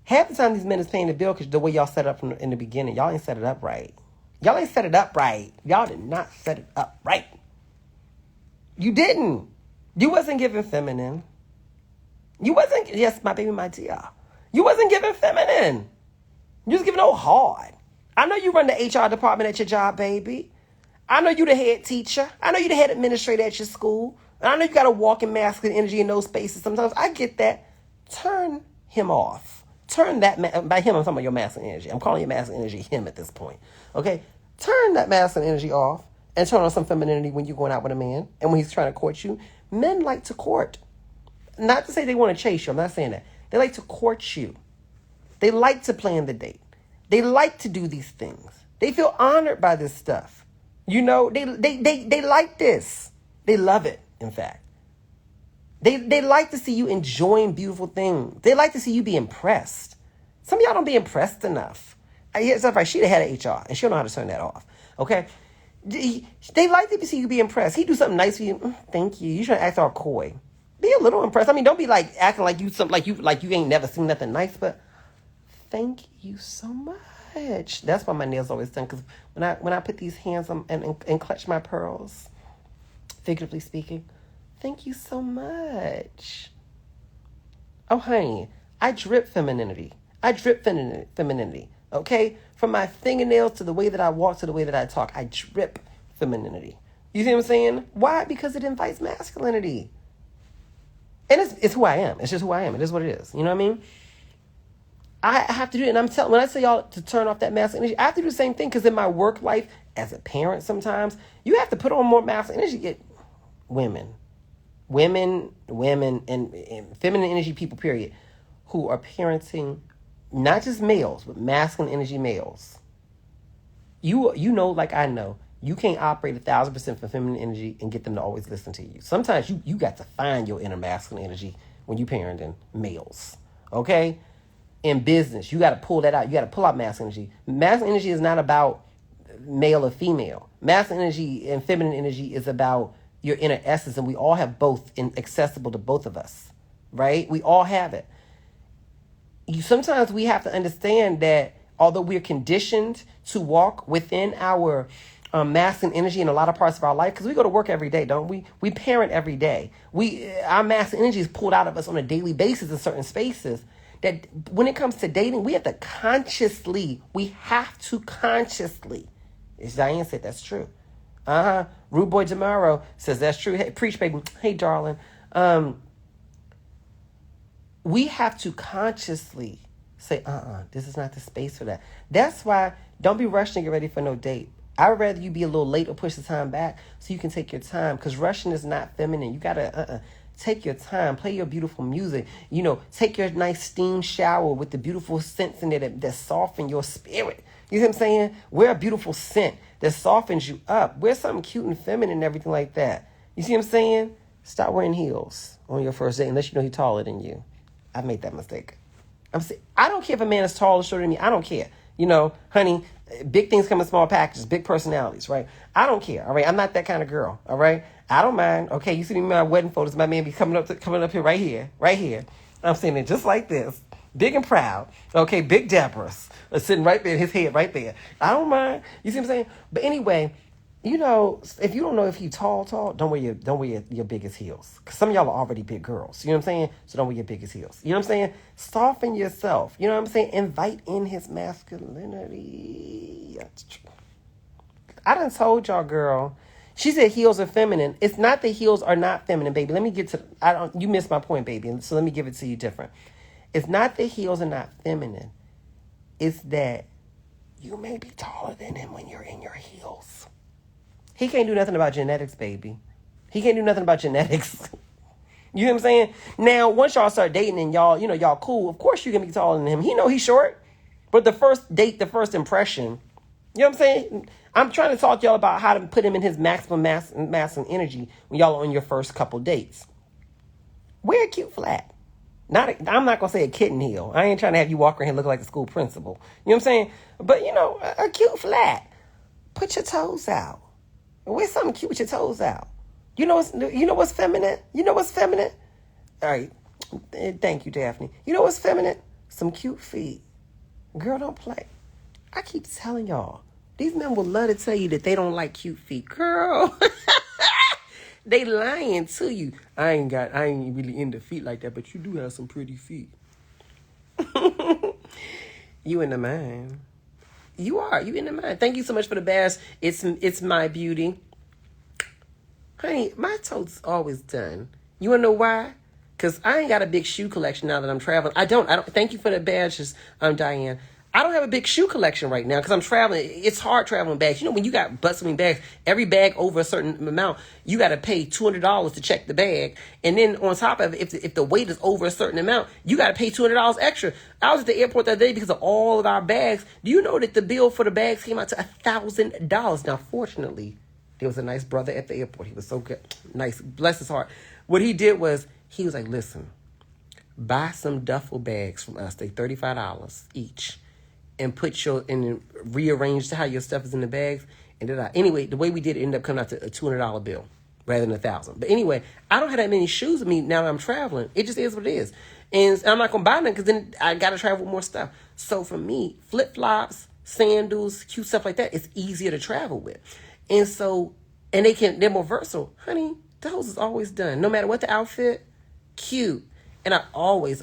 Half the time these men is paying the bill because the way y'all set it up in the beginning, y'all ain't set it up right. Y'all did not set it up right. You didn't. You wasn't giving feminine. You wasn't, yes, my baby, my dear. You wasn't giving feminine. You was giving old hard. I know you run the HR department at your job, baby. I know you the head teacher. I know you the head administrator at your school. And I know you got to walk in masculine energy in those spaces sometimes. I get that. Turn him off. Turn that, by him, I'm talking about your masculine energy. I'm calling your masculine energy him at this point. Okay? Turn that masculine energy off and turn on some femininity when you're going out with a man and when he's trying to court you. Men like to court. Not to say they want to chase you. I'm not saying that. They like to court you. They like to plan the date. They like to do these things. They feel honored by this stuff. You know, they like this. They love it, in fact. They like to see you enjoying beautiful things. They like to see you be impressed. Some of y'all don't be impressed enough. It's like she the head of HR, and she don't know how to turn that off. Okay? They like to see you be impressed. He do something nice for you. Thank you. You trying to act all coy. Be a little impressed. I mean, don't be like acting like you ain't never seen nothing nice, but thank you so much. That's why my nails always done. Because when I put these hands on and clutch my pearls, figuratively speaking, thank you so much. Oh, honey, I drip femininity. I drip femininity. Okay, from my fingernails to the way that I walk to the way that I talk, I drip femininity. You see what I'm saying? Why? Because it invites masculinity. And it's who I am. It's just who I am. It is what it is. You know what I mean? I have to do it. And when I say y'all to turn off that masculine energy, I have to do the same thing because in my work life, as a parent sometimes, you have to put on more masculine energy. Women, and feminine energy people, period, who are parenting not just males, but masculine energy males. You know, like I know, you can't operate 1,000% for feminine energy and get them to always listen to you. Sometimes you got to find your inner masculine energy when you parenting males, okay? In business, you got to pull that out. You got to pull out masculine energy. Masculine energy is not about male or female. Masculine energy and feminine energy is about your inner essence, and we all have both accessible to both of us, right? We all have it. Sometimes we have to understand that although we're conditioned to walk within our masculine energy in a lot of parts of our life, because we go to work every day, don't we? We parent every day. Our masculine energy is pulled out of us on a daily basis in certain spaces. That when it comes to dating, we have to consciously, as Diane said, that's true. Rude Boy Tomorrow says that's true. Hey, preach, baby. Hey, darling. We have to consciously say, this is not the space for that. That's why don't be rushing to get ready for no date. I would rather you be a little late or push the time back so you can take your time, because rushing is not feminine. You got to take your time, play your beautiful music, take your nice steam shower with the beautiful scents in it that soften your spirit. You know what I'm saying? Wear a beautiful scent that softens you up. Wear something cute and feminine and everything like that. You see what I'm saying? Stop wearing heels on your first date unless you know he's taller than you. I've made that mistake. I don't care if a man is taller or shorter than me. I don't care. Honey, big things come in small packages, big personalities, right? I don't care, all right? I'm not that kind of girl, all right? I don't mind. Okay, you see me in my wedding photos, my man be coming up here, right here. I'm saying it just like this, big and proud. Okay, big Deborah's sitting right there, his head right there. I don't mind. You see what I'm saying? But anyway, if you don't know if he's tall, don't wear your biggest heels. Because some of y'all are already big girls. You know what I'm saying? So don't wear your biggest heels. You know what I'm saying? Soften yourself. You know what I'm saying? Invite in his masculinity. I done told y'all, girl. She said heels are feminine. It's not that heels are not feminine, baby. Let me get to... you missed my point, baby. So let me give it to you different. It's not that heels are not feminine. It's that you may be taller than him when you're in your heels. He can't do nothing about genetics, baby. He can't do nothing about genetics. You know what I'm saying? Now, once y'all start dating and y'all cool, of course you can be taller than him. He know he's short. But the first date, the first impression, you know what I'm saying? I'm trying to talk to y'all about how to put him in his maximum mass and energy when y'all are on your first couple dates. Wear a cute flat. I'm not going to say a kitten heel. I ain't trying to have you walk around here looking like the school principal. You know what I'm saying? But, a cute flat. Put your toes out. Wear something cute with your toes out. You know what's feminine? You know what's feminine? All right. Thank you, Daphne. You know what's feminine? Some cute feet. Girl, don't play. I keep telling y'all, these men will love to tell you that they don't like cute feet. Girl, They lying to you. I ain't really into feet like that, but you do have some pretty feet. You in the mind. You are. You in the mind. Thank you so much for the bash. It's my beauty. Honey, my toes always done. You wanna know why? Because I ain't got a big shoe collection now that I'm traveling. I don't. Thank you for the badges, Diane. I don't have a big shoe collection right now because I'm traveling. It's hard traveling bags. You know, when you got bustling bags, every bag over a certain amount, you got to pay $200 to check the bag. And then on top of it, if the weight is over a certain amount, you got to pay $200 extra. I was at the airport that day because of all of our bags. Do you know that the bill for the bags came out to $1,000? Now, fortunately, there was a nice brother at the airport. He was so good. Nice. Bless his heart. What he did was, he was like, listen, buy some duffel bags from us. They $35 each. And rearrange how your stuff is in the bags. And anyway, the way we did it ended up coming out to a $200 bill rather than $1,000. But anyway, I don't have that many shoes with me now that I'm traveling. It just is what it is. And I'm not going to buy them because then I got to travel with more stuff. So for me, flip-flops, sandals, cute stuff like that, it's easier to travel with. And so, they're more versatile. Honey, those is always done. No matter what the outfit, cute. And I always,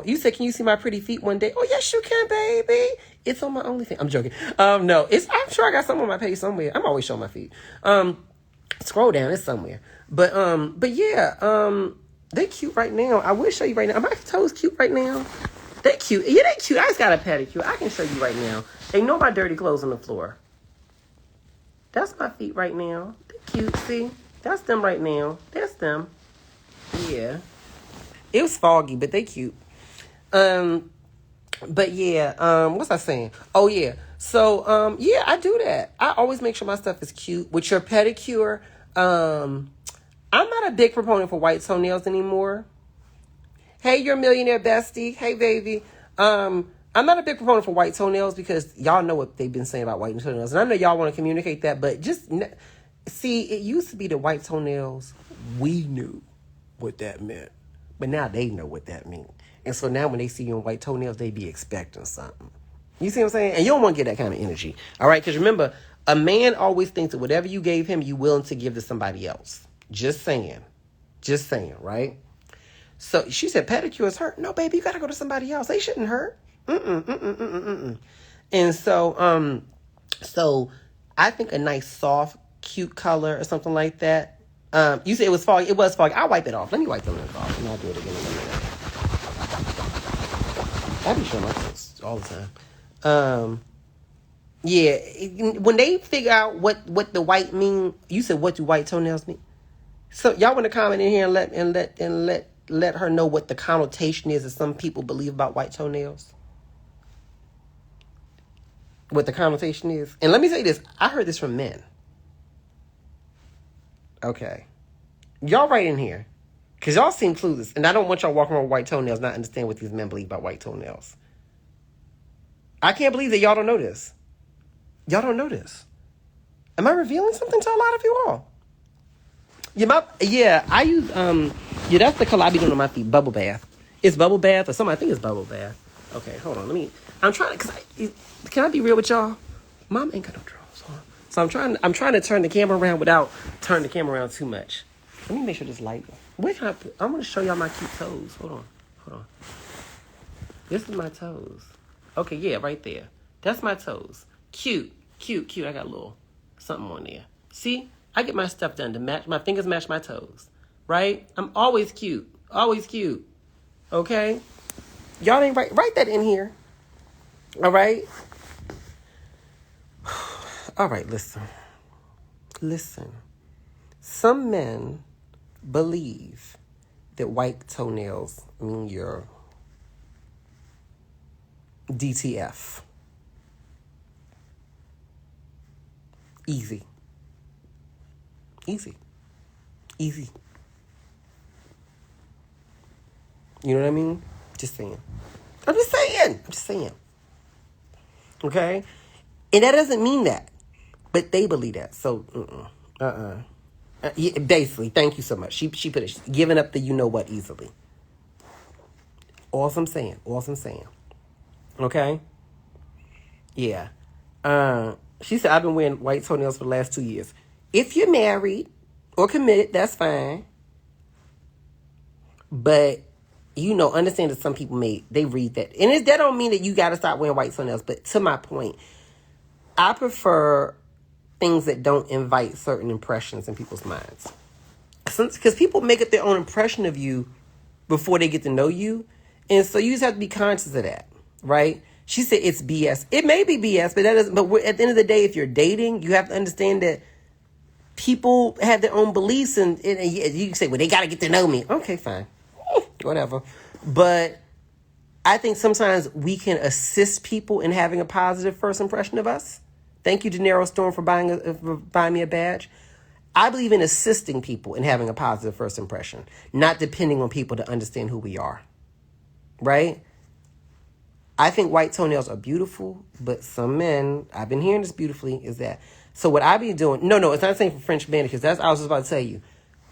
you said, can you see my pretty feet one day? Oh, yes, you can, baby. It's on my OnlyFans. I'm joking. No, I'm sure I got some on my page somewhere. I'm always showing my feet. Scroll down, it's somewhere. But yeah, they cute right now. I will show you right now. Are my toes cute right now? They cute. Yeah, they cute. I just got a pedicure. I can show you right now. Ain't no my dirty clothes on the floor. That's my feet right now. They cute, see? That's them right now. That's them. Yeah. It was foggy, but they cute. But yeah, what's I saying? Oh yeah. So yeah, I do that. I always make sure my stuff is cute. With your pedicure, I'm not a big proponent for white toenails anymore. Hey, you're a millionaire bestie. Hey, baby. I'm not a big proponent for white toenails because y'all know what they've been saying about white toenails. And I know y'all want to communicate that, but just see, it used to be the white toenails. We knew what that meant. But now they know what that means. And so now when they see you in white toenails, they be expecting something. You see what I'm saying? And you don't want to get that kind of energy. All right? Because remember, a man always thinks that whatever you gave him, you're willing to give to somebody else. Just saying. Just saying, right? So she said, pedicures hurt. No, baby, you got to go to somebody else. They shouldn't hurt. And so I think a nice, soft, cute color or something like that. You said it was foggy. It was foggy. I'll wipe it off. Let me wipe them off, and I'll do it again in a minute. I be showing my toes all the time. Yeah. When they figure out what the white mean, you said, what do white toenails mean? So y'all want to comment in here and let her know what the connotation is that some people believe about white toenails. What the connotation is. And let me say this. I heard this from men. Okay. Y'all right in here. Because y'all seem clueless. And I don't want y'all walking around with white toenails not understand what these men believe about white toenails. I can't believe that y'all don't know this. Y'all don't know this. Am I revealing something to a lot of you all? Yeah, I use, that's the color I be doing on my feet. Bubble bath. It's bubble bath or something. I think it's bubble bath. Okay, hold on. I'm trying to, can I be real with y'all? Mom ain't got no drawers. So I'm trying to turn the camera around without turning the camera around too much. Let me make sure this light. Where can I'm going to show y'all my cute toes. Hold on. This is my toes. Okay, yeah, right there. That's my toes. Cute. I got a little something on there. See? I get my stuff done to match. My fingers match my toes. Right? I'm always cute. Always cute. Okay? Y'all ain't write that in here. All right? All right, listen. Some men believe that white toenails mean you're DTF. Easy. You know what I mean? Just saying. I'm just saying. Okay? And that doesn't mean that. But they believe that. So, yeah, basically, thank you so much. She put it, giving up the you know what easily. All I'm saying. Okay? Yeah. She said, I've been wearing white toenails for the last 2 years. If you're married, or committed, that's fine. But, understand that some people they read that. And that don't mean that you got to stop wearing white toenails. But to my point, I prefer things that don't invite certain impressions in people's minds. Because people make up their own impression of you before they get to know you. And so you just have to be conscious of that, right? She said it's BS. It may be BS, but at the end of the day, if you're dating, you have to understand that people have their own beliefs, and you can say, well, they got to get to know me. Okay, fine. Whatever. But I think sometimes we can assist people in having a positive first impression of us. Thank you, De Niro Storm, for buying me a badge. I believe in assisting people in having a positive first impression, not depending on people to understand who we are, right? I think white toenails are beautiful, but some men, I've been hearing this beautifully, is that. So what I be doing, no, it's not saying for French manicures. I was just about to tell you.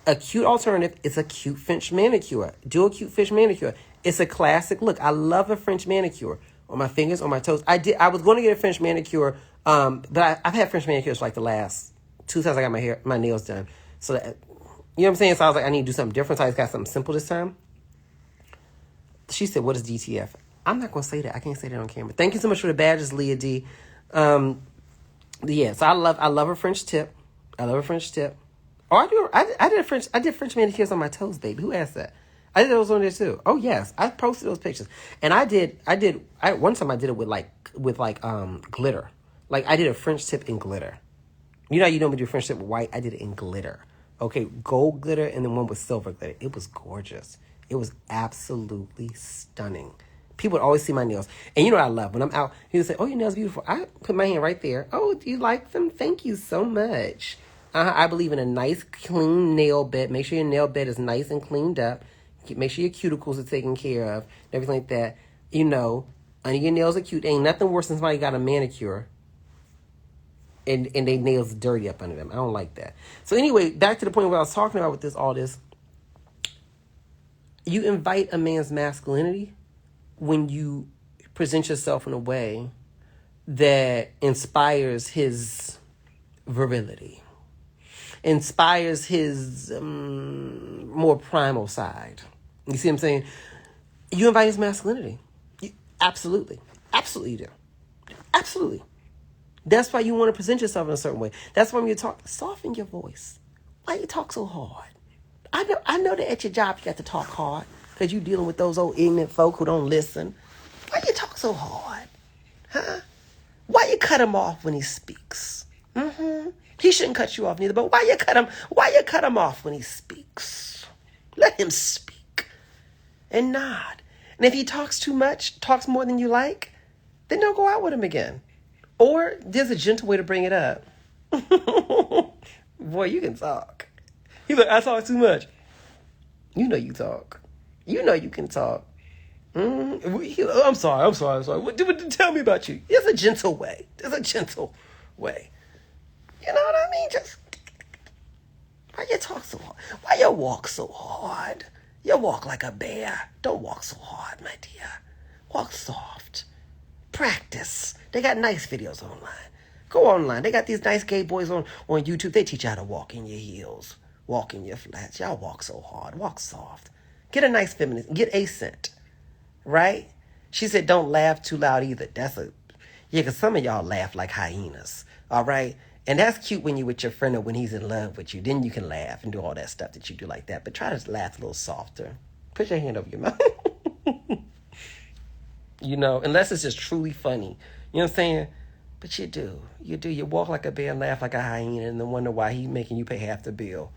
A cute alternative is a cute French manicure. Do a cute French manicure. It's a classic look. I love a French manicure on my fingers, on my toes. I was going to get a French manicure, but I've had French manicures for like the last 2 times I got my nails done. So that, you know what I'm saying? So I was like, I need to do something different. So I just got something simple this time. She said, what is DTF? I'm not going to say that. I can't say that on camera. Thank you so much for the badges, Leah D. Yeah, so I love a French tip. I love a French tip. Oh, I did French manicures on my toes, baby. Who asked that? I did those on there too. Oh yes, I posted those pictures. And one time I did it with glitter. Like I did a French tip in glitter. You know me do French tip with white. I did it in glitter. Okay, gold glitter and then one with silver glitter. It was gorgeous. It was absolutely stunning. People would always see my nails. And you know what I love? When I'm out, he would say, oh, your nails are beautiful. I put my hand right there. Oh, do you like them? Thank you so much. I believe in a nice, clean nail bed. Make sure your nail bed is nice and cleaned up. Make sure your cuticles are taken care of. Everything like that. Under your nails are cute. Ain't nothing worse than somebody got a manicure and their nails dirty up under them. I don't like that. So anyway, back to the point where I was talking about with all this. You invite a man's masculinity when you present yourself in a way that inspires his virility, inspires his more primal side. You see what I'm saying? You invite his masculinity. Absolutely. Absolutely you do. Absolutely. That's why you want to present yourself in a certain way. That's why when you talk, soften your voice. Why you talk so hard? I know that at your job you got to talk hard because you're dealing with those old ignorant folk who don't listen. Why you talk so hard? Huh? Why you cut him off when he speaks? He shouldn't cut you off neither, but why you cut him off when he speaks? Let him speak and nod. And if he talks too much, talks more than you like, then don't go out with him again. Or there's a gentle way to bring it up. Boy, you can talk. He's like, I talk too much. You know you talk. You know you can talk. I'm sorry. What, tell me about you. There's a gentle way. You know what I mean? Just, why you talk so hard? Why you walk so hard? You walk like a bear. Don't walk so hard, my dear. Walk soft. Practice. They got nice videos online. Go online. They got these nice gay boys on YouTube. They teach you how to walk in your heels. Walk in your flats. Y'all walk so hard. Walk soft. Get a nice feminine. Get accent. Right? She said don't laugh too loud either. Because some of y'all laugh like hyenas. All right? And that's cute when you're with your friend or when he's in love with you. Then you can laugh and do all that stuff that you do like that. But try to laugh a little softer. Put your hand over your mouth. Unless it's just truly funny. You know what I'm saying? But you do. You walk like a bear and laugh like a hyena and then wonder why he's making you pay half the bill.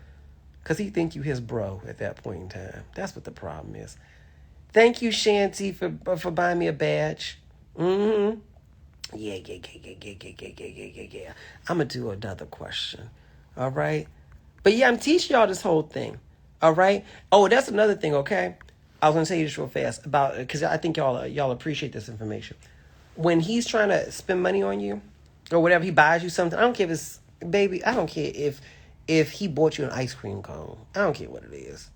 Because he think you his bro at that point in time. That's what the problem is. Thank you, Shanty, for buying me a badge. Yeah. I'm going to do another question. All right? But yeah, I'm teaching y'all this whole thing. All right? Oh, that's another thing, okay? I was going to tell you this real fast about, because I think y'all appreciate this information. When he's trying to spend money on you or whatever, he buys you something. I don't care if it's, baby, I don't care if he bought you an ice cream cone. I don't care what it is.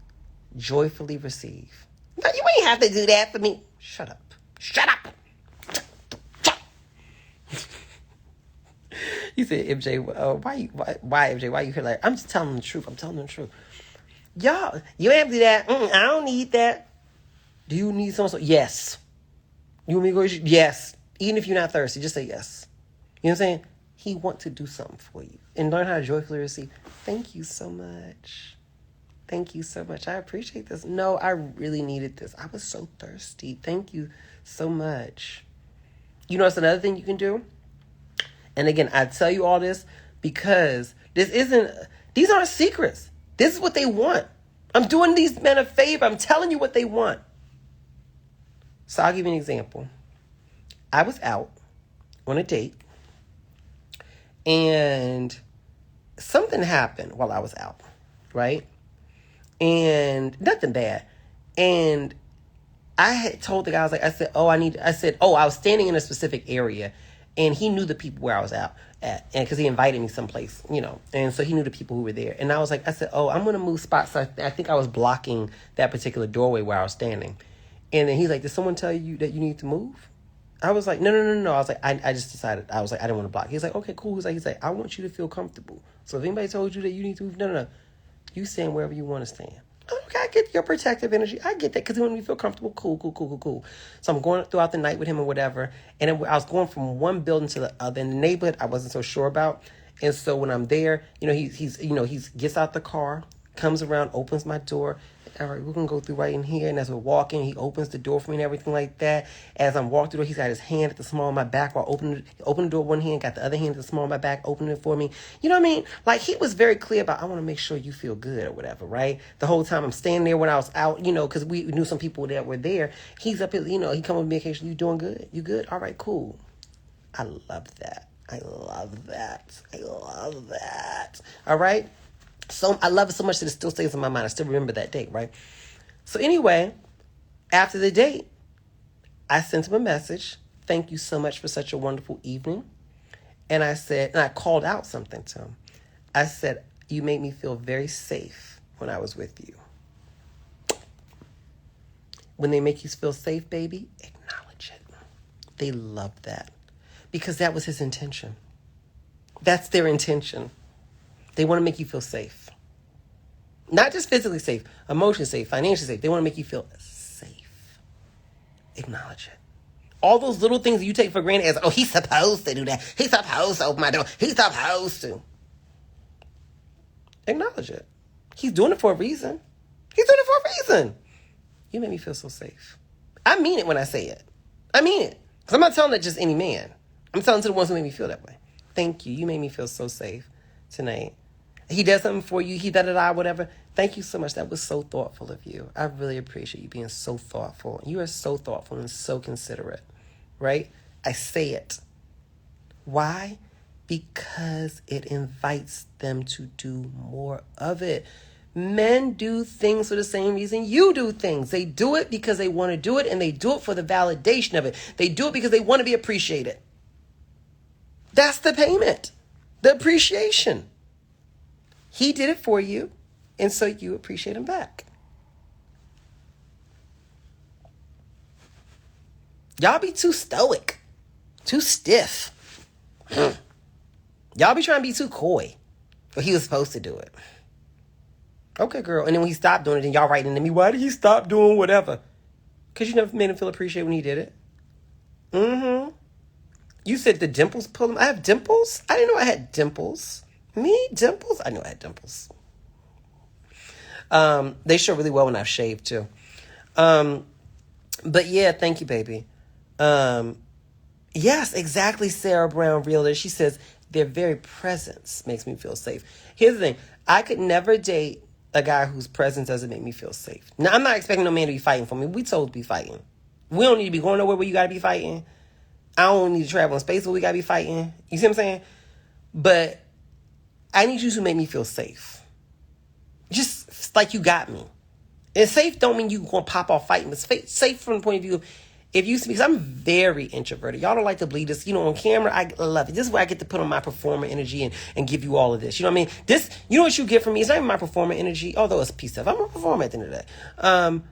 Joyfully receive. No, you ain't have to do that for me. Shut up. You said, MJ, why, MJ? Why you here? Like, I'm just telling them the truth. I'm telling them the truth. Y'all, you empty that. I don't need that. Do you need so? Yes. You want me to go? Yes. Even if you're not thirsty, just say yes. You know what I'm saying? He wants to do something for you. And learn how to joyfully receive. Thank you so much. Thank you so much. I appreciate this. No, I really needed this. I was so thirsty. Thank you so much. You know, it's another thing you can do. And again, I tell you all this because these aren't secrets. This is what they want. I'm doing these men a favor. I'm telling you what they want. So I'll give you an example. I was out on a date and something happened while I was out, right? And nothing bad. And I had told the guy, I was standing in a specific area and he knew the people where I was out at, and because he invited me someplace, you know, and so he knew the people who were there. And I said, I'm going to move spots. So I think I was blocking that particular doorway where I was standing. And then he's like, did someone tell you that you need to move? I was like, no. I was like, I just decided. I was like, I didn't want to block. He's like, okay, cool. He's like, I want you to feel comfortable. So if anybody told you that you need to move, no. You stand wherever you want to stand. Okay, I get your protective energy. I get that because when you feel comfortable, cool. So I'm going throughout the night with him or whatever. And then I was going from one building to the other in the neighborhood I wasn't so sure about. And so when I'm there, you know, he gets out the car, comes around, opens my door. All right, we're going to go through right in here. And as we're walking, he opens the door for me and everything like that. As I'm walking through the door, he's got his hand at the small of my back while opening the door one hand, got the other hand at the small of my back, opening it for me. You know what I mean? Like, he was very clear about, I want to make sure you feel good or whatever, right? The whole time I'm standing there when I was out, you know, because we knew some people that were there. He's up here, you know, he come with me occasionally. You doing good? You good? All right, cool. I love that. All right? So I love it so much that it still stays in my mind. I still remember that date, right? So anyway, after the date, I sent him a message. Thank you so much for such a wonderful evening. And I called out something to him. I said, you made me feel very safe when I was with you. When they make you feel safe, baby, acknowledge it. They love that because that was his intention. That's their intention. They want to make you feel safe. Not just physically safe, emotionally safe, financially safe. They want to make you feel safe. Acknowledge it. All those little things that you take for granted as, oh, he's supposed to do that. He's supposed to open my door. He's supposed to. Acknowledge it. He's doing it for a reason. You make me feel so safe. I mean it when I say it. I mean it. Because I'm not telling that just any man. I'm telling to the ones who make me feel that way. Thank you. You made me feel so safe tonight. He does something for you. He whatever. Thank you so much. That was so thoughtful of you. I really appreciate you being so thoughtful. You are so thoughtful and so considerate, right? I say it. Why? Because it invites them to do more of it. Men do things for the same reason you do things. They do it because they want to do it, and they do it for the validation of it. They do it because they want to be appreciated. That's the payment, the appreciation. He did it for you, and so you appreciate him back. Y'all be too stoic, too stiff. Y'all be trying to be too coy, but he was supposed to do it. Okay, girl. And then when he stopped doing it, then y'all writing into me, why did he stop doing whatever? Because you never made him feel appreciated when he did it. You said the dimples pull him. I have dimples? I didn't know I had dimples. Me? Dimples? I knew I had dimples. They show really well when I've shaved too. But yeah, thank you, baby. Yes, exactly, Sarah Brown Realtor. She says, their very presence makes me feel safe. Here's the thing. I could never date a guy whose presence doesn't make me feel safe. Now, I'm not expecting no man to be fighting for me. We told to be fighting. We don't need to be going nowhere where you got to be fighting. I don't need to travel in space where we got to be fighting. You see what I'm saying? But I need you to make me feel safe. Just like you got me. And safe don't mean you going to pop off fighting. But safe from the point of view of, if you see, because I'm very introverted. Y'all don't like to believe this. You know, on camera, I love it. This is where I get to put on my performer energy and give you all of this. You know what I mean? This, you know what you get from me? It's not even my performer energy, although it's a piece of it. I'm a performer at the end of the day.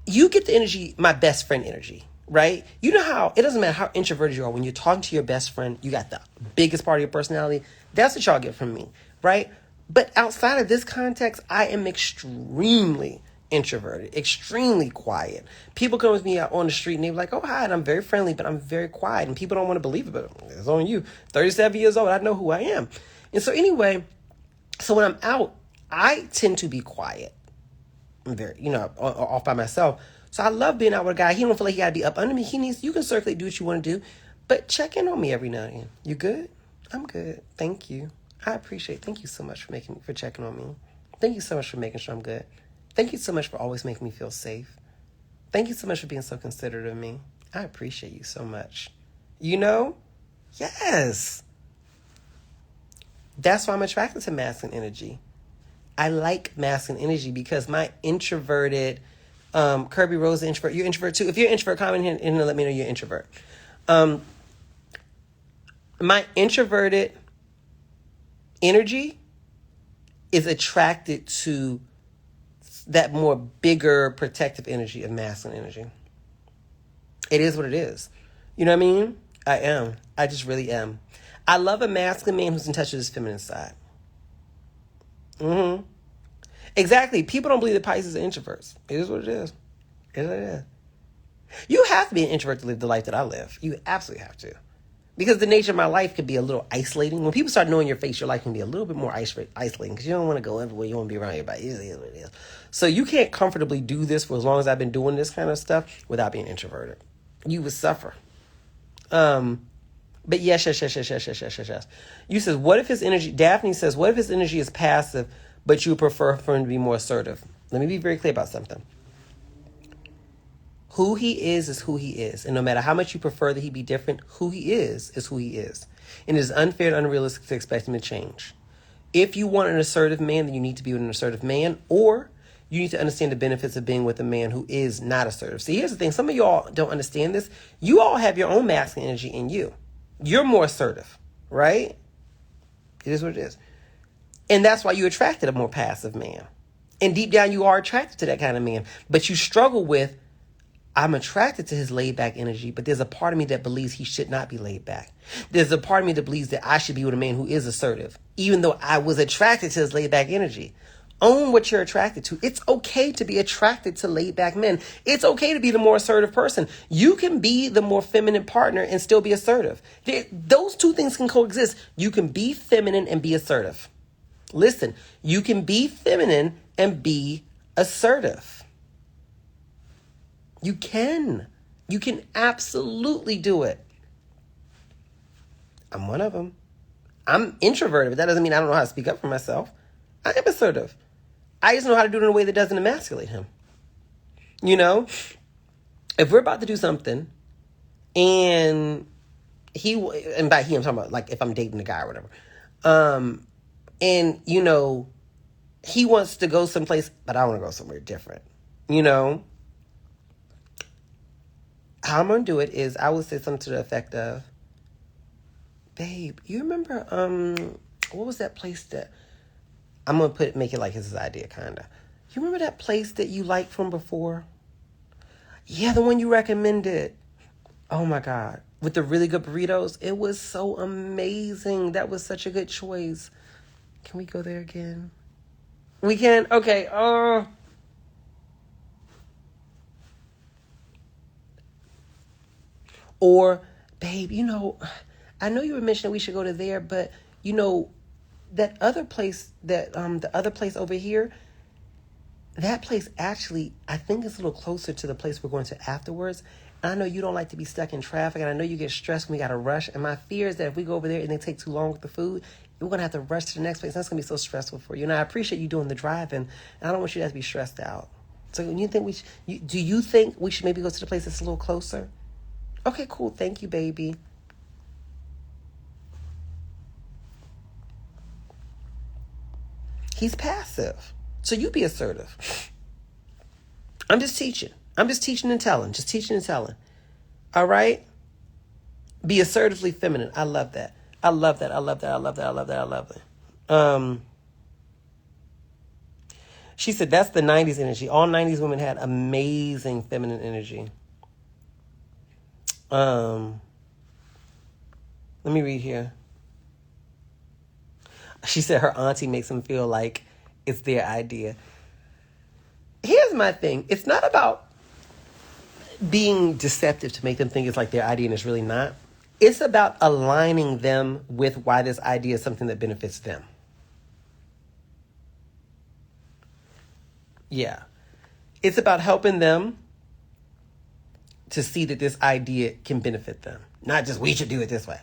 You get the energy, my best friend energy. right? You know how it doesn't matter how introverted you are. When you're talking to your best friend, you got the biggest part of your personality. That's what y'all get from me, right? But outside of this context, I am extremely introverted, extremely quiet. People come with me out on the street and they're like, oh, hi, and I'm very friendly, but I'm very quiet. And people don't want to believe it, but it's on you. 37 years old, I know who I am. And so anyway, so when I'm out, I tend to be quiet. I'm very, off by myself. So I love being out with a guy. He don't feel like he got to be up under me. You can circulate, do what you want to do, but check in on me every now and then. You good? I'm good. Thank you. I appreciate it. Thank you so much for checking on me. Thank you so much for making sure I'm good. Thank you so much for always making me feel safe. Thank you so much for being so considerate of me. I appreciate you so much. Yes. That's why I'm attracted to masculine energy. I like masculine energy because my introverted, Kirby Rose, introvert. You're introvert too. If you're an introvert, comment in and let me know you're an introvert. My introverted energy is attracted to that more bigger protective energy of masculine energy. It is what it is. You know what I mean? I am. I just really am. I love a masculine man who's in touch with his feminine side. Mm-hmm. Exactly. People don't believe that Pisces are introverts. It is what it is. It is what it is. You have to be an introvert to live the life that I live. You absolutely have to. Because the nature of my life could be a little isolating. When people start knowing your face, your life can be a little bit more isolating because you don't want to go everywhere. You want to be around everybody. It is what it is. So you can't comfortably do this for as long as I've been doing this kind of stuff without being introverted. You would suffer. But yes. You says, what if his energy, Daphne says, what if his energy is passive, but you prefer for him to be more assertive? Let me be very clear about something. Who he is who he is. And no matter how much you prefer that he be different, who he is who he is. And it is unfair and unrealistic to expect him to change. If you want an assertive man, then you need to be with an assertive man, or you need to understand the benefits of being with a man who is not assertive. See, here's the thing. Some of y'all don't understand this. You all have your own masculine energy in you. You're more assertive, right? It is what it is. And that's why you attracted a more passive man. And deep down, you are attracted to that kind of man. But you struggle with, I'm attracted to his laid back energy, but there's a part of me that believes he should not be laid back. There's a part of me that believes that I should be with a man who is assertive, even though I was attracted to his laid back energy. Own what you're attracted to. It's okay to be attracted to laid back men. It's okay to be the more assertive person. You can be the more feminine partner and still be assertive. Those two things can coexist. You can be feminine and be assertive. Listen, you can be feminine and be assertive. You can. You can absolutely do it. I'm one of them. I'm introverted, but that doesn't mean I don't know how to speak up for myself. I am assertive. I just know how to do it in a way that doesn't emasculate him. If we're about to do something and and by he, I'm talking about like if I'm dating a guy or whatever. And, he wants to go someplace, but I want to go somewhere different. How I'm going to do it is I would say something to the effect of, babe, you remember, what was that place that, I'm going to make it like his idea, kind of. You remember that place that you liked from before? Yeah, the one you recommended. Oh my God. With the really good burritos. It was so amazing. That was such a good choice. Can we go there again? We can? Okay. Or, babe, I know you were mentioning we should go to there, but, that other place, the other place over here, that place actually, I think it's a little closer to the place we're going to afterwards. And I know you don't like to be stuck in traffic, and I know you get stressed when we got to rush. And my fear is that if we go over there and they take too long with the food, we're going to have to rush to the next place. That's going to be so stressful for you. And I appreciate you doing the driving, and I don't want you to have to be stressed out. So you think do you think we should maybe go to the place that's a little closer? Okay, cool. Thank you, baby. He's passive. So you be assertive. I'm just teaching. And telling. Just teaching and telling. All right? Be assertively feminine. I love that. I love that. She said that's the 90s energy. All 90s women had amazing feminine energy. Let me read here. She said her auntie makes them feel like it's their idea. Here's my thing. It's not about being deceptive to make them think it's like their idea and it's really not. It's about aligning them with why this idea is something that benefits them. Yeah. It's about helping them to see that this idea can benefit them. Not just, we should do it this way.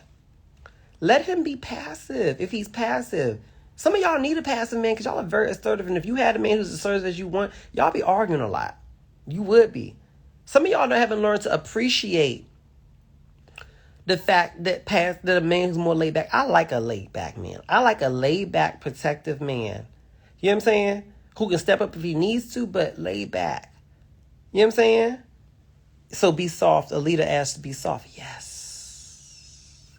Let him be passive if he's passive. Some of y'all need a passive man because y'all are very assertive. And if you had a man who's as assertive as you want, y'all be arguing a lot. You would be. Some of y'all haven't learned to appreciate the fact that a man who's more laid back. I like a laid back man. I like a laid back, protective man. You know what I'm saying? Who can step up if he needs to, but laid back. You know what I'm saying? So be soft. A leader asks to be soft. Yes.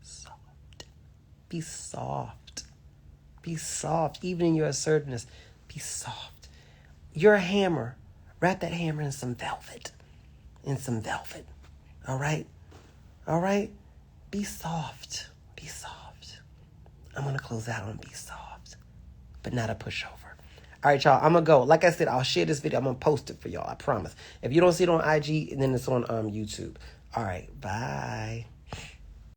Soft. Be soft. Be soft. Even in your assertiveness, be soft. You're a hammer. Wrap that hammer in some velvet. All right? All right? Be soft. Be soft. I'm going to close out on be soft, but not a pushover. All right, y'all, I'm going to go. Like I said, I'll share this video. I'm going to post it for y'all. I promise. If you don't see it on IG, then it's on YouTube. All right, bye.